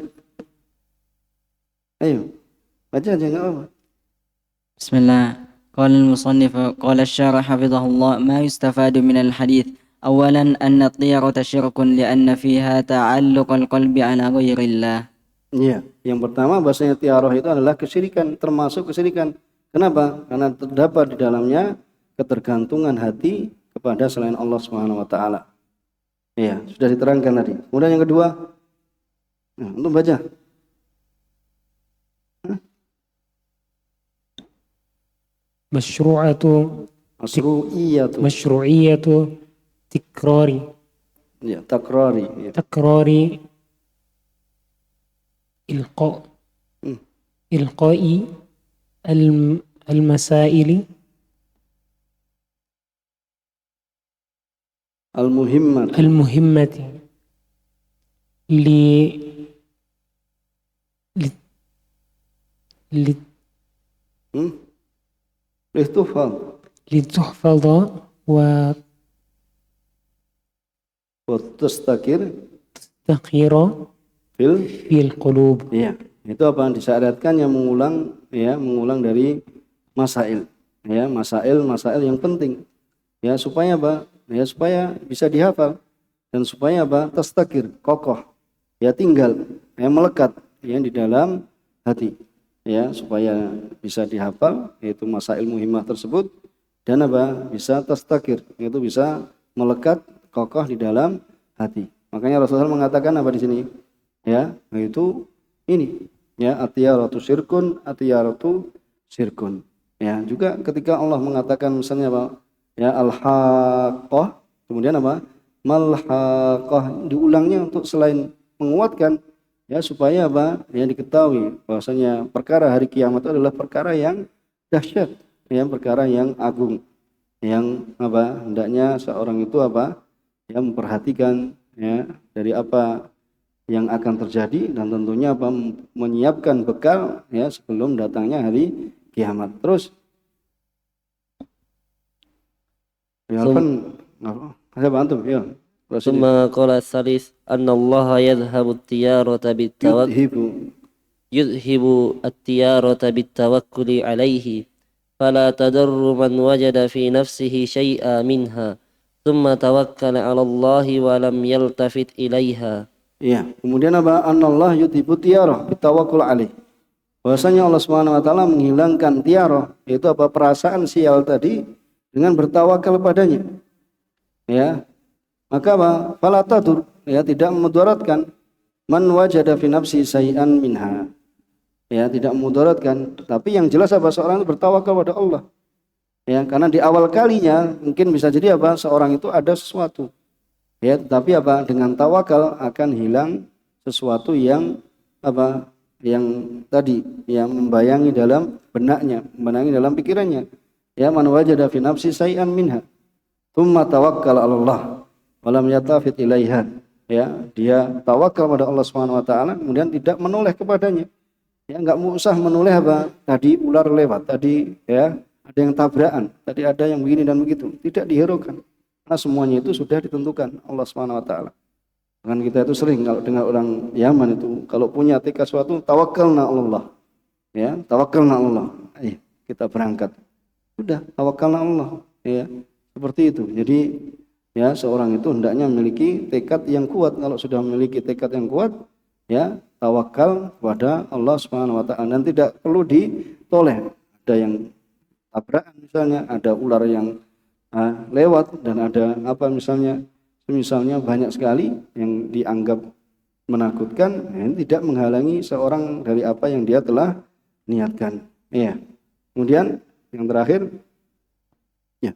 ayo baca aja nggak apa. بسم الله. قال المصنف قال الشارح حفظه الله ما يستفاد من الحديث أولا أن الطيرة شرك لأن فيها تعلق القلب على غير الله. Iya, yang pertama bahasanya tiaroh itu adalah kesyirikan, termasuk kesyirikan. Kenapa? Karena terdapat di dalamnya ketergantungan hati kepada selain Allah Subhanahu wa taala. Iya, sudah diterangkan tadi. Kemudian yang kedua, nah, untuk baca. مشروعية Masru'iyatu. تكرار Ya, takrari. Ya. تكرار إلقاء Hmm. إلقاء المسائل Al-muhimmat. المهمة ل ل- ل- Hmm? Lituhfal لتحفظ wa tastakir وتستقر fil. في القلوب. Iya, itu apa? Disyariatkan yang mengulang, ya, mengulang dari masail, ya, masail yang penting, ya, supaya apa? Ya, supaya bisa dihafal dan supaya apa? Tastakir, kokoh, ya, tinggal, ya, melekat, ya, di dalam hati, ya, supaya bisa dihafal, yaitu masail muhimmah tersebut, dan apa? Bisa tastakir, yaitu bisa melekat, kokoh di dalam hati. Makanya Rasulullah mengatakan apa di sini? Ya, yaitu ini, ya, atiyaratu syirkun, atiyaratu syirkun. Ya, juga ketika Allah mengatakan misalnya apa? Ya, al-haqqah, kemudian apa? Mal-haqqah, diulangnya untuk selain menguatkan, ya, supaya apa? Ya, diketahui bahwasanya perkara hari kiamat itu adalah perkara yang dahsyat, ya, perkara yang agung, yang apa? Hendaknya seorang itu apa? Ya, memperhatikan, ya, dari apa yang akan terjadi dan tentunya apa? Menyiapkan bekal, ya, sebelum datangnya hari kiamat. Terus ya kan saya bantu ya. ثم قال الثالث أن الله يذهب التيارة يذهب التيارة بالتوكل عليه فلا تضر من وجد في نفسه شيئا منها ثم توكل على الله ولم يلتفت إليها. Ya, kemudian apa? Anallah yudhibu tiyarah bitawakkul alaih. Bahwasanya Allah Subhanahu wa taala menghilangkan tiyarah, yaitu apa? Perasaan sial tadi dengan bertawakal padanya. Ya. Maka apa? Fala tadur, ya, tidak memudaratkan man wajada fi nafsi sayyan minha. Ya, tidak memudaratkan, tapi yang jelas apa? Seorang itu bertawakal pada Allah. Ya, karena di awal kalinya mungkin bisa jadi apa? Seorang itu ada sesuatu. Ya, tetapi apa? Dengan tawakal akan hilang sesuatu yang apa? Yang tadi yang membayangi dalam benaknya, membayangi dalam pikirannya. Ya, man wajada fi nafsi sayyan minha. Tsumma tawakkal 'ala Allah wa lam yatafit ilaiha. Ya, dia tawakal pada Allah Subhanahu wa taala kemudian tidak menoleh kepadanya. Ya, enggak usah menoleh apa? Tadi ular lewat, tadi ya ada yang tabrakan, tadi ada yang begini dan begitu. Tidak dihiraukan. Karena semuanya itu sudah ditentukan Allah Subhanahu wa taala. Kan kita itu sering kalau dengar orang Yaman itu kalau punya tekad suatu tawakkalna Allah. Ya, tawakkalna Allah. Ayo kita berangkat. Sudah tawakkalna Allah, ya. Seperti itu. Jadi ya seorang itu hendaknya memiliki tekad yang kuat. Kalau sudah memiliki tekad yang kuat, ya tawakal kepada Allah Subhanahu wa taala dan tidak perlu ditoleh. Ada yang tabrakan misalnya, ada ular yang lewat dan ada apa misalnya banyak sekali yang dianggap menakutkan, tidak menghalangi seorang dari apa yang dia telah niatkan. Ya. Kemudian yang terakhir, ya.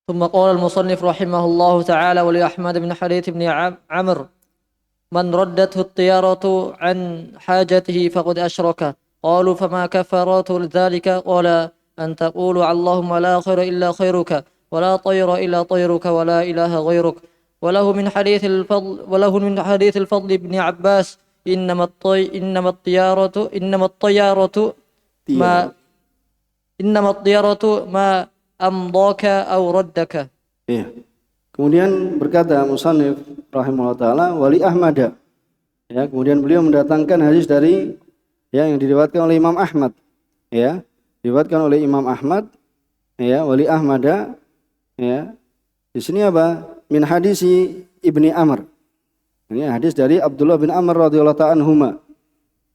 ثم قال المصنف رحمه الله تعالى ولأحمد بن حريث بن عمرو من ردته الطيارة عن حاجته فقد أشرك. قالوا فما كفارات ذلك؟ قال أن تقولوا اللهم لا خير إلا خيرك ولا طير إلا طيرك ولا إله غيرك. وله من حديث الفضل بن عباس إنما الطيرة ما أمضاك أو ردك. Iya. Kemudian berkata musannif rahimahullah taala wali Ahmad. Ya, kemudian beliau mendatangkan hadis dari yang diriwayatkan oleh Imam Ahmad. Ya, diriwayatkan oleh Imam Ahmad. Ya, wali Ahmad. Ya. Di sini apa? Min hadisi Ibni Amr. Ini hadis dari Abdullah bin Amr radhiyallahu ta'ala anhuma.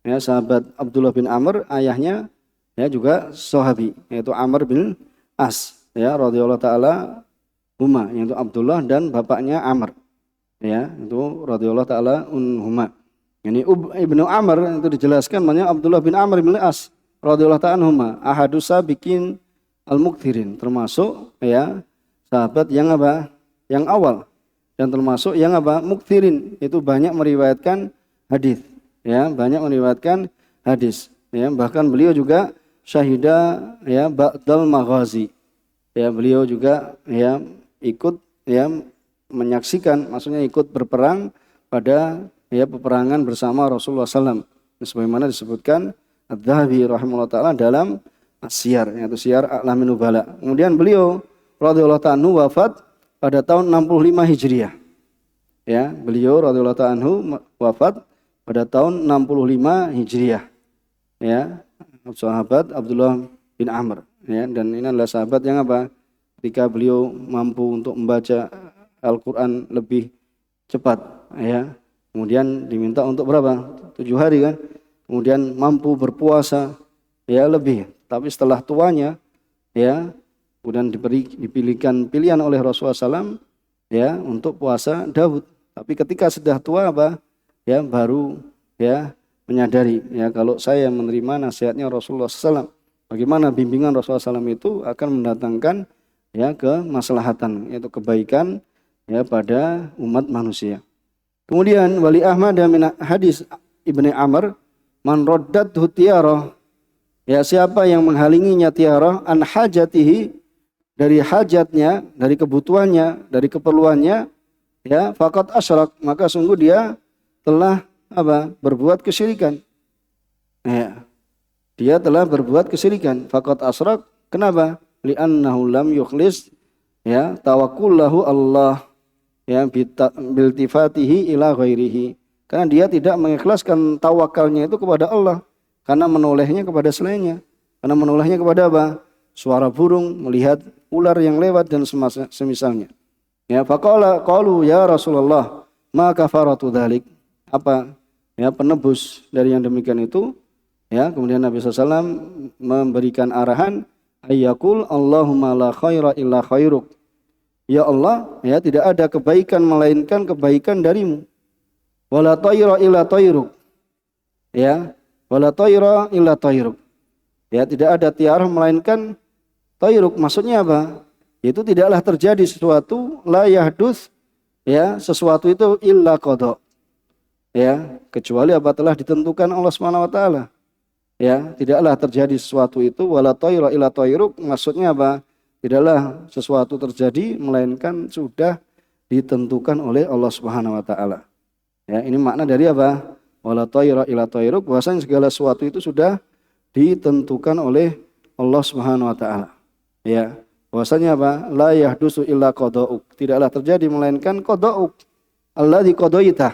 Ya, sahabat Abdullah bin Amr, ayahnya ya juga sahabi, yaitu Amr bin As, ya radhiyallahu ta'ala huma, yaitu Abdullah dan bapaknya Amr. Ya, itu radhiyallahu ta'ala anhuma. Ini Ibnu Amr itu dijelaskan namanya Abdullah bin Amr bin As radhiyallahu ta'ala anhuma, ahadus sabiqin al-mukthirin, termasuk ya sahabat yang apa? Yang awal, dan termasuk yang apa? Mukthirin, itu banyak meriwayatkan hadis. Ya, banyak meriwayatkan hadis. Ya, bahkan beliau juga syahida ya ba'dal maghazi. Ya, beliau juga ya ikut ya menyaksikan, maksudnya ikut berperang pada ya peperangan bersama Rasulullah SAW. Sebagaimana disebutkan Adz-Dzahabi rahimahullah taala dalam As-Siyar, yaitu Siyar A'lamin Nubala. Kemudian beliau radhiyallahu ta'ala anhu wafat pada tahun 65 Hijriah. Ya, beliau radhiyallahu ta'ala anhu wafat pada tahun 65 Hijriah. Ya, sahabat Abdullah bin Amr. Ya, dan ini adalah sahabat yang apa? Ketika beliau mampu untuk membaca Al-Quran lebih cepat. Ya, kemudian diminta untuk berapa? 7 hari kan? Kemudian mampu berpuasa ya lebih. Tapi setelah tuanya ya kemudian dipilihkan pilihan oleh Rasulullah SAW ya untuk puasa Daud. Tapi ketika sudah tua apa ya baru ya menyadari ya kalau saya menerima nasihatnya Rasulullah SAW, bagaimana bimbingan Rasulullah SAW itu akan mendatangkan ya kemaslahatan, yaitu kebaikan ya pada umat manusia. Kemudian wali Ahmad min hadis Ibni Amr man raddat hutiyarah, ya siapa yang menghalanginya tiarah an hajatihi, dari hajatnya, dari kebutuhannya, dari keperluannya, ya faqad asyrak, maka sungguh dia telah apa? Berbuat kesyirikan. Ya. Dia telah berbuat kesyirikan. Faqad asyrak. Kenapa? Li'annahu lam yukhlis ya tawakkulahu Allah ya biltifatihi ila ghairihi. Karena dia tidak mengikhlaskan tawakalnya itu kepada Allah, karena menolehnya kepada selainnya. Karena menolehnya kepada apa? Suara burung, melihat ular yang lewat dan semisalnya. Ya, faqala qalu ya Rasulullah, ma kafaratu dzalik? Apa ya penebus dari yang demikian itu? Ya, kemudian Nabi SAW memberikan arahan ayyakul Allahumma la khaira illa khairuk. Ya Allah, ya tidak ada kebaikan melainkan kebaikan darimu. Wala tayra illa tayruk. Ya, wala tayra illa tayruk. Ya, tidak ada tiarah melainkan tayruk. Maksudnya apa? Itu tidaklah terjadi sesuatu la yahdus ya sesuatu itu illa qada. Ya, kecuali apa telah ditentukan Allah Subhanahu wa taala. Ya, tidaklah terjadi sesuatu itu wala tayra illa tayruk, maksudnya apa? Tidaklah sesuatu terjadi melainkan sudah ditentukan oleh Allah Subhanahu wa taala. Ya, ini makna dari apa? Wala tayra illa tayruk, bahwasanya segala sesuatu itu sudah ditentukan oleh Allah Subhanahu wa taala. Ya, bahwasanya apa? La yahdusu illa qada'uk, tidaklah terjadi melainkan qada'uk alladzi qadaitah,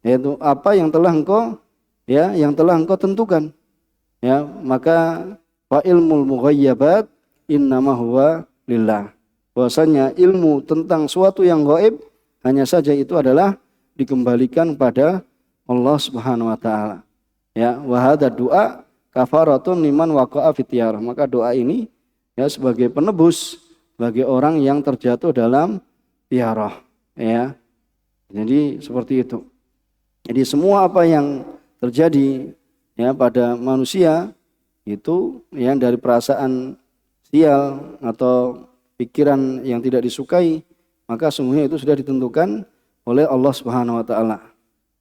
yaitu apa yang telah engkau ya yang telah engkau tentukan. Ya, maka fa ilmul mughayyabat innama huwa lillah, bahwasanya ilmu tentang suatu yang gaib hanya saja itu adalah dikembalikan pada Allah Subhanahu wa taala. Ya, wa hadza du'a kafaratun liman waqa'a fi tiyarah, maka doa ini ya sebagai penebus bagi orang yang terjatuh dalam tiarah. Ya, jadi seperti itu. Jadi semua apa yang terjadi ya pada manusia itu yang dari perasaan sial atau pikiran yang tidak disukai, maka semuanya itu sudah ditentukan oleh Allah Subhanahu wa taala.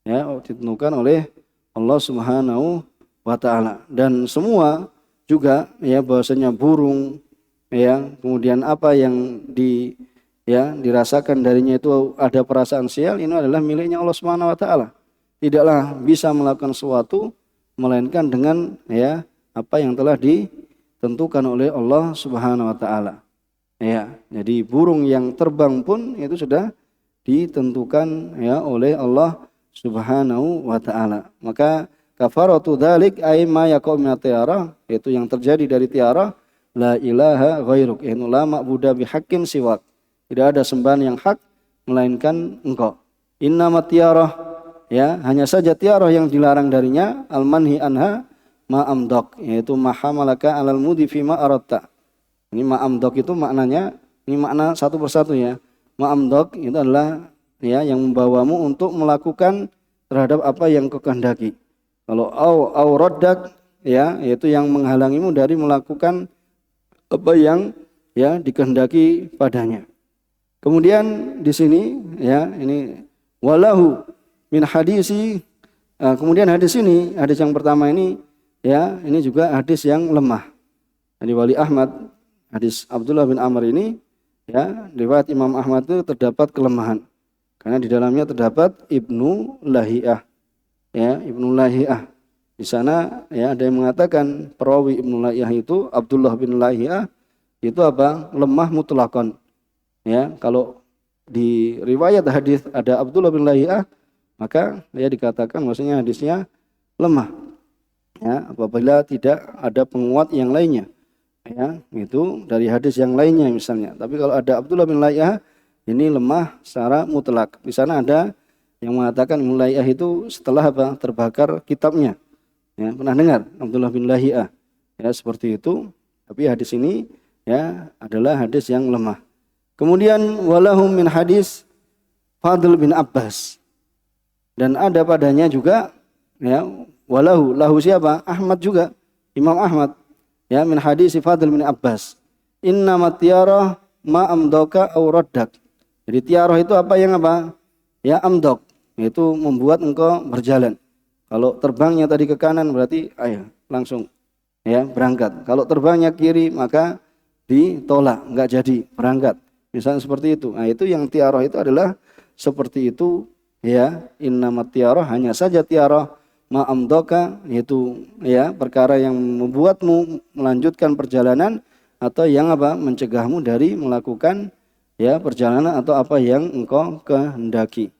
Ya, ditentukan oleh Allah Subhanahu wa taala, dan semua juga ya bahwasanya burung ya kemudian apa yang dirasakan darinya itu ada perasaan sial, ini adalah miliknya Allah Subhanahu wa taala. Tidaklah bisa melakukan sesuatu melainkan dengan ya apa yang telah ditentukan oleh Allah Subhanahu wa taala. Ya, jadi burung yang terbang pun itu sudah ditentukan ya oleh Allah Subhanahu wa taala. Maka kafaratu dzalik ay ma yaqau min tiara, itu yang terjadi dari tiara, la ilaha ghairuk, yaitu la ma'budu bihaqqin siwak. Tidak ada sembahan yang hak melainkan Engkau. Innamat tiarah, ya, hanya saja tiarah yang dilarang darinya, al-manhi anha ma'amdok, yaitu mahamalaka alal mudi fima aratta. Ini ma'amdok itu maknanya, ini makna satu persatu ya. Ma'amdok itu adalah ya yang membawamu untuk melakukan terhadap apa yang kau kehendaki. Kalau au raddak ya, yaitu yang menghalangimu dari melakukan apa yang ya dikehendaki padanya. Kemudian di sini ya ini walahu min hadisi, kemudian hadis ini, hadis yang pertama ini ya, ini juga hadis yang lemah. Dari Wali Ahmad, hadis Abdullah bin Amr ini ya, riwayat Imam Ahmad itu terdapat kelemahan karena di dalamnya terdapat Ibnu Lahiyah. Ya, Ibnu Lahiyah. Di sana ya ada yang mengatakan perawi Ibnu Lahiyah itu Abdullah bin Lahiyah itu apa? Lemah mutlakon. Ya, kalau di riwayat hadis ada Abdullah bin Lahiyah, maka ya dikatakan maksudnya hadisnya lemah. Ya, apabila tidak ada penguat yang lainnya. Ya, itu dari hadis yang lainnya misalnya. Tapi kalau ada Abdullah bin Lahiyah, ini lemah secara mutlak. Di sana ada yang mengatakan Ibnu Lahiyah itu setelah apa? Terbakar kitabnya. Ya, pernah dengar Abdullah bin Lahiyah? Ya, seperti itu. Tapi hadis ini ya adalah hadis yang lemah. Kemudian walahum min hadis Fadl bin Abbas. Dan ada padanya juga ya lahu siapa? Ahmad juga, Imam Ahmad. Ya, min hadis Fadl bin Abbas. Innamat tiarah ma amdoka aw raddak. Jadi tiarah itu apa yang apa? Ya amdok, yaitu membuat engkau berjalan. Kalau terbangnya tadi ke kanan berarti ayo langsung ya berangkat. Kalau terbangnya kiri maka ditolak, enggak jadi berangkat. Misalnya seperti itu. Nah, itu yang tiarah itu adalah seperti itu ya. Innamat tiarah, hanya saja tiarah ma amdoka, yaitu ya perkara yang membuatmu melanjutkan perjalanan atau yang apa? Mencegahmu dari melakukan ya perjalanan atau apa yang engkau kehendaki.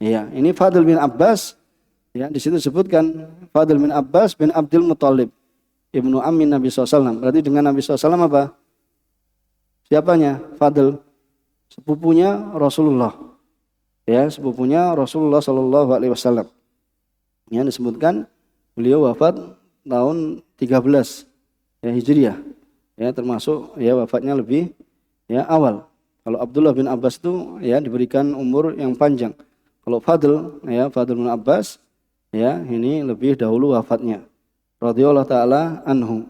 Ya, ini Fadl bin Abbas ya, di situ disebutkan Fadl bin Abbas bin Abdul Muthalib, ibnu Amin Nabi SAW. Berarti dengan Nabi SAW apa? Siapanya? Fadl, sepupunya Rasulullah. Ya, sepupunya Rasulullah sallallahu alaihi wasallam. Ya, disebutkan beliau wafat tahun 13 ya Hijriah. Ya, termasuk ya wafatnya lebih ya awal. Kalau Abdullah bin Abbas itu ya diberikan umur yang panjang. Kalau Fadl ya, Fadl bin Abbas ya ini lebih dahulu wafatnya. Radhiyallahu taala anhu.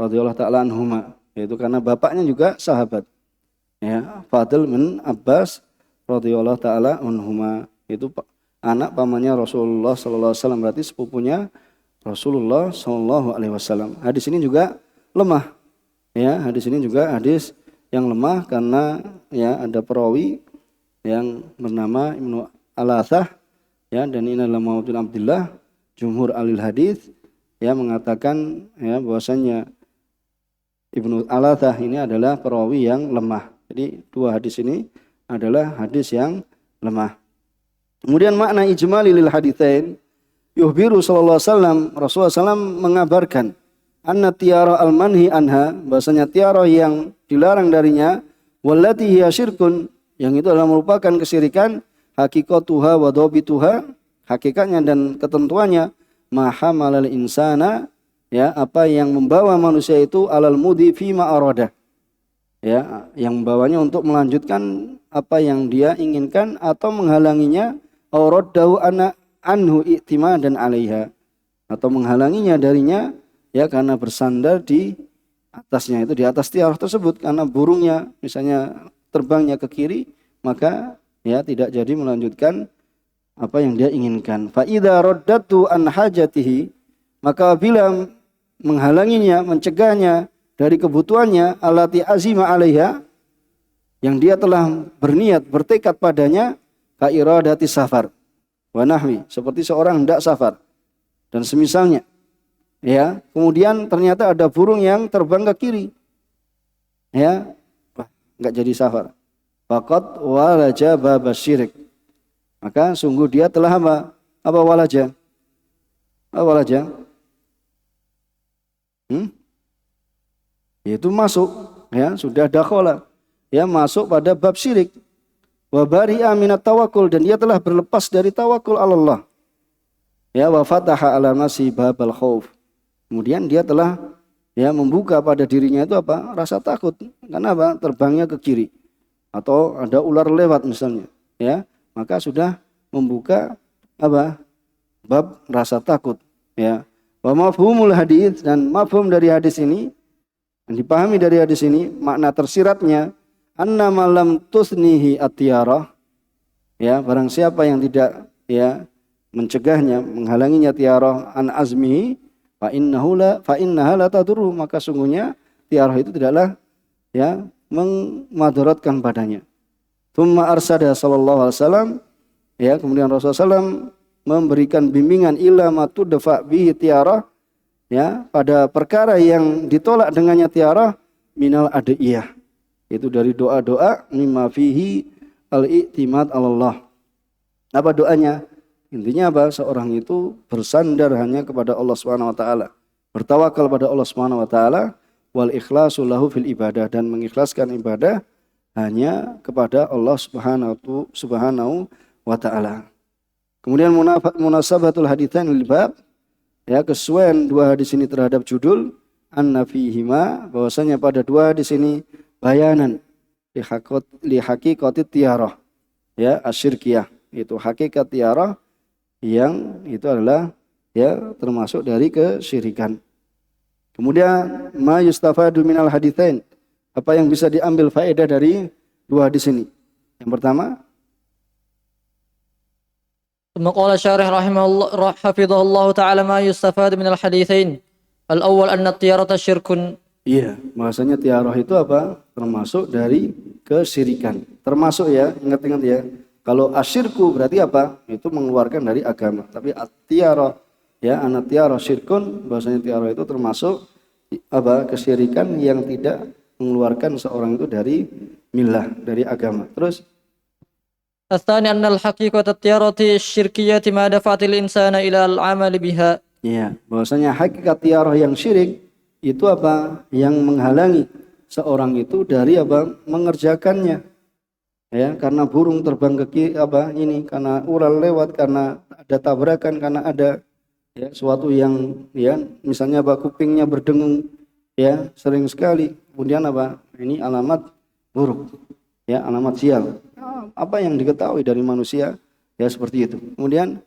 Radhiyallahu taala anhuma. Yaitu karena bapaknya juga sahabat. Ya, Fadl bin Abbas radhiyallahu taala anhuma, itu anak pamannya Rasulullah sallallahu alaihi wasallam, berarti sepupunya Rasulullah sallallahu alaihi wasallam. Hadis ini juga lemah. Ya, hadis ini juga hadis yang lemah karena ya ada perawi yang bernama Ibnu Alathah ya, dan ini adalah Muhammad bin Abdullah. Jumhur alil hadis ya mengatakan ya bahwasanya Ibnu Alathah ini adalah perawi yang lemah. Jadi dua hadis ini adalah hadis yang lemah. Kemudian makna ijmali lil haditsain, yuhbiru sallallahu alaihi wasallam, Rasulullah SAW mengabarkan anna tiara al-manhi anha, bahasanya tiara yang dilarang darinya, wallati hiya syirkun, yang itu adalah merupakan kesyirikan, hakikatuha wa dhabituha, hakikatnya dan ketentuannya, ma hamalal insana, ya apa yang membawa manusia itu alal mudi fima arada, ya yang membawanya untuk melanjutkan apa yang dia inginkan atau menghalanginya, auraddahu anhu i'timadan alaiha, atau menghalanginya darinya ya karena bersandar di atasnya, itu di atas tiarah tersebut, karena burungnya misalnya terbangnya ke kiri maka ya tidak jadi melanjutkan apa yang dia inginkan. Fa idza raddatu an hajatihi, maka bila menghalanginya, mencegahnya dari kebutuhannya, allati azima alaiha, yang dia telah berniat, bertekad padanya, ka iradati safar wa nahwi, seperti seorang hendak safar dan semisalnya. Ya, kemudian ternyata ada burung yang terbang ke kiri. Ya, enggak jadi safar. Faqad walaja babas syirik. Maka sungguh dia telah apa? Apa walaja? Apa walaja? Yaitu masuk, ya, sudah dakhala, ya, masuk pada bab syirik. Wa bari'a minat tawakkul, dan dia telah berlepas dari tawakul Allah. Ya, wa fataha ala nasi babal khauf. Kemudian dia telah, ya, membuka pada dirinya itu apa? Rasa takut. Karena apa? Terbangnya ke kiri atau ada ular lewat misalnya, ya. Maka sudah membuka apa? Bab rasa takut, ya. Wa mafhumul hadis, dan mafhum dari hadis ini, yang dipahami dari hadis ini, makna tersiratnya, anna malam tusnihi atiyarah, ya, barang siapa yang tidak, ya, mencegahnya, menghalanginya tiarah an azmihi, fa innaha la tadurru, maka sungguhnya tiarah itu tidaklah, ya, memadaratkan padanya. Tsumma arsada sallallahu alaihi wasallam, ya, kemudian Rasulullah SAW memberikan bimbingan ila ma tudfa bihi tiarah, ya, pada perkara yang ditolak dengannya tiarah, minal adiyah, itu dari doa-doa, mimma fihi al-i'timad 'ala Allah. Apa doanya? Intinya apa? Seorang itu bersandar hanya kepada Allah Subhanahu wa taala, bertawakal pada Allah Subhanahu wa taala, wal ikhlasu lahu fil ibadah, dan mengikhlaskan ibadah hanya kepada Allah Subhanahu wa taala. Kemudian munasabatul haditsain lil bab, ya, kesesuaian dua hadis ini terhadap judul, anna fihima, bahwasanya pada dua hadis ini bayanan li haqiqati tiarah, ya, asyirkiyah, itu hakikat tiarah yang itu adalah, ya, termasuk dari kesyirikan. Kemudian ma yustafadu minal haditsain, apa yang bisa diambil faedah dari dua hadis ini? Yang pertama, ثم قال الشارح رحمه الله حفظه الله تعالى ما يستفاد من الحديثين. الأول أن الطيرة شرك. iya, bahasanya tiarah itu apa? Termasuk dari kesyirikan. Termasuk, ya, ingat-ingat, ya. Kalau asyirku berarti apa? Itu mengeluarkan dari agama. Tapi at-tiarah, ya, anak tiarah syirkun, bahasanya tiarah itu termasuk apa? Kesyirikan yang tidak mengeluarkan seorang itu dari millah, dari agama. Terus الثاني أن الحقيقة الطيرة الشركية ما دفعت الإنسان إلى العمل بها. iya, bahwasanya hakikat tiarah yang syirik itu apa? Yang menghalangi seorang itu dari apa? Mengerjakannya. Ya, karena burung terbang ke kiri, apa ini, karena ular lewat, karena ada tabrakan, karena ada, ya, suatu yang, ya, misalnya apa, kupingnya berdengung, ya, sering sekali. Kemudian apa? Ini alamat buruk, ya, alamat sial. Apa yang diketahui dari manusia, ya, seperti itu. Kemudian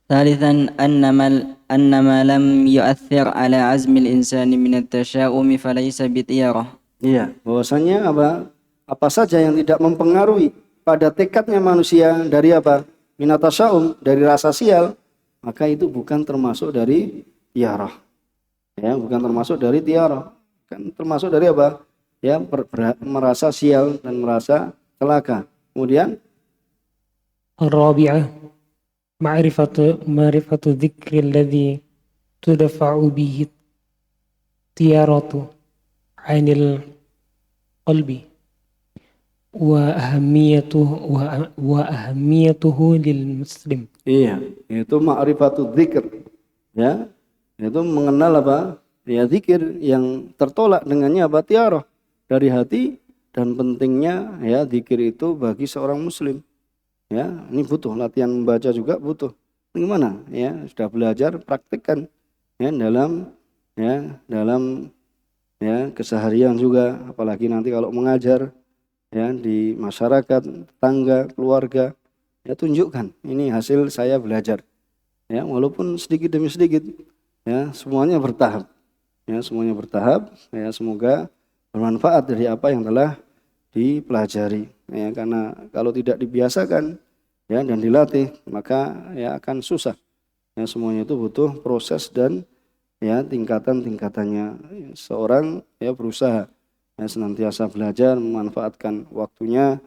ثالثا أن ما لم يؤثر على عزم الإنسان من التشاؤم فليس بطيرة. iya, bahwasanya apa saja yang tidak mempengaruhi pada tekadnya manusia dari apa? Minatasyaum, dari rasa sial, maka itu bukan termasuk dari tiarah. Ya, bukan termasuk dari tiarah. Kan termasuk dari apa? Ya, merasa sial dan merasa celaka. Kemudian الرابعة معرفة ذكر الذي تدفع به الطيرة عن القلب وأهميته للمسلم. iya, itu ma'rifatul dzikr, ya, itu mengenal apa? Ya, zikir yang tertolak dengannya apa? Tiarah dari hati, dan pentingnya, ya, zikir itu bagi seorang muslim. Ya, ini butuh latihan membaca juga butuh. Gimana? Ya, sudah belajar, praktikkan, ya, dalam keseharian juga, apalagi nanti kalau mengajar, ya, di masyarakat, tetangga, keluarga, ya, tunjukkan ini hasil saya belajar. Ya, walaupun sedikit demi sedikit, ya, semuanya bertahap. Ya, semuanya bertahap, ya, semoga bermanfaat dari apa yang telah dipelajari, ya, karena kalau tidak dibiasakan, ya, dan dilatih, maka, ya, akan susah, Ya, semuanya itu butuh proses dan ya tingkatan-tingkatannya. Seorang ya berusaha ya senantiasa belajar, memanfaatkan waktunya.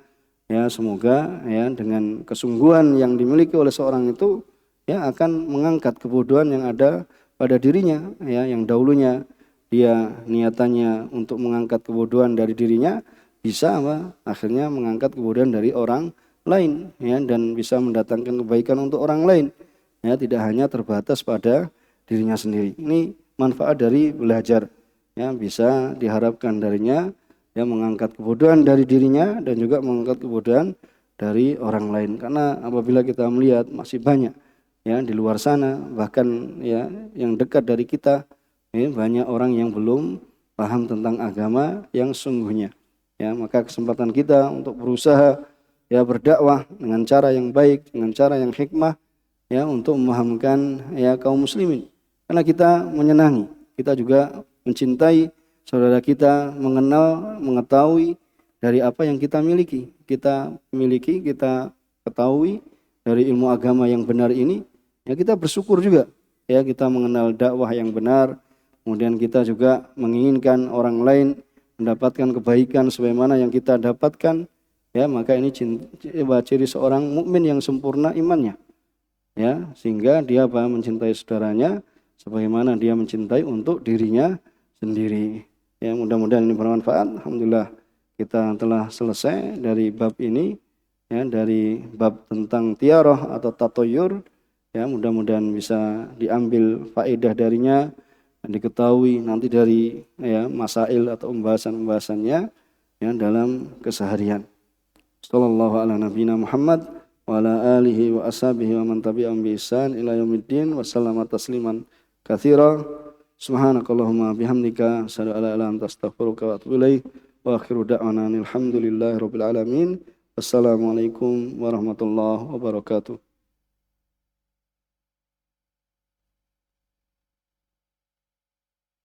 Ya, semoga ya dengan kesungguhan yang dimiliki oleh seorang itu ya akan mengangkat kebodohan yang ada pada dirinya, ya, yang dahulunya dia niatannya untuk mengangkat kebodohan dari dirinya, bisa apa? Akhirnya mengangkat kebodohan dari orang lain, ya, dan bisa mendatangkan kebaikan untuk orang lain. Ya, tidak hanya terbatas pada dirinya sendiri. Ini manfaat dari belajar, ya, bisa diharapkan darinya ya mengangkat kebodohan dari dirinya dan juga mengangkat kebodohan dari orang lain. Karena apabila kita melihat masih banyak ya di luar sana, bahkan ya yang dekat dari kita, ya, banyak orang yang belum paham tentang agama yang sungguhnya. Ya, maka kesempatan kita untuk berusaha ya berdakwah dengan cara yang baik, dengan cara yang hikmah, ya, untuk memahamkan ya kaum muslimin. Karena kita menyenangi, kita juga mencintai saudara kita, mengenal, mengetahui dari apa yang kita miliki. Kita miliki, kita ketahui dari ilmu agama yang benar ini, ya kita bersyukur juga. Ya, kita mengenal dakwah yang benar, kemudian kita juga menginginkan orang lain mendapatkan kebaikan sebagaimana yang kita dapatkan. Ya, maka ini ciri seorang mukmin yang sempurna imannya. Ya, sehingga dia mencintai saudaranya sebagaimana dia mencintai untuk dirinya sendiri. Ya, mudah-mudahan ini bermanfaat. Alhamdulillah kita telah selesai dari bab ini, ya, dari bab tentang tiarah atau tatoyur. Ya, mudah-mudahan bisa diambil faedah darinya dan diketahui nanti dari ya masail atau pembahasan-pembahasannya ya dalam keseharian. Sallallahu ala nabiyina Muhammad wa ala alihi wa ashabihi wa man tabi'ahum bi ihsan ila yaumiddin wa sallama tasliman katsira. Subhanakallahumma bihamdika asyhadu an la ilaha illa anta astaghfiruka wa atubu ilaik wa akhiru da'wana alhamdulillahi rabbil alamin. Wassalamualaikum warahmatullahi wabarakatuh.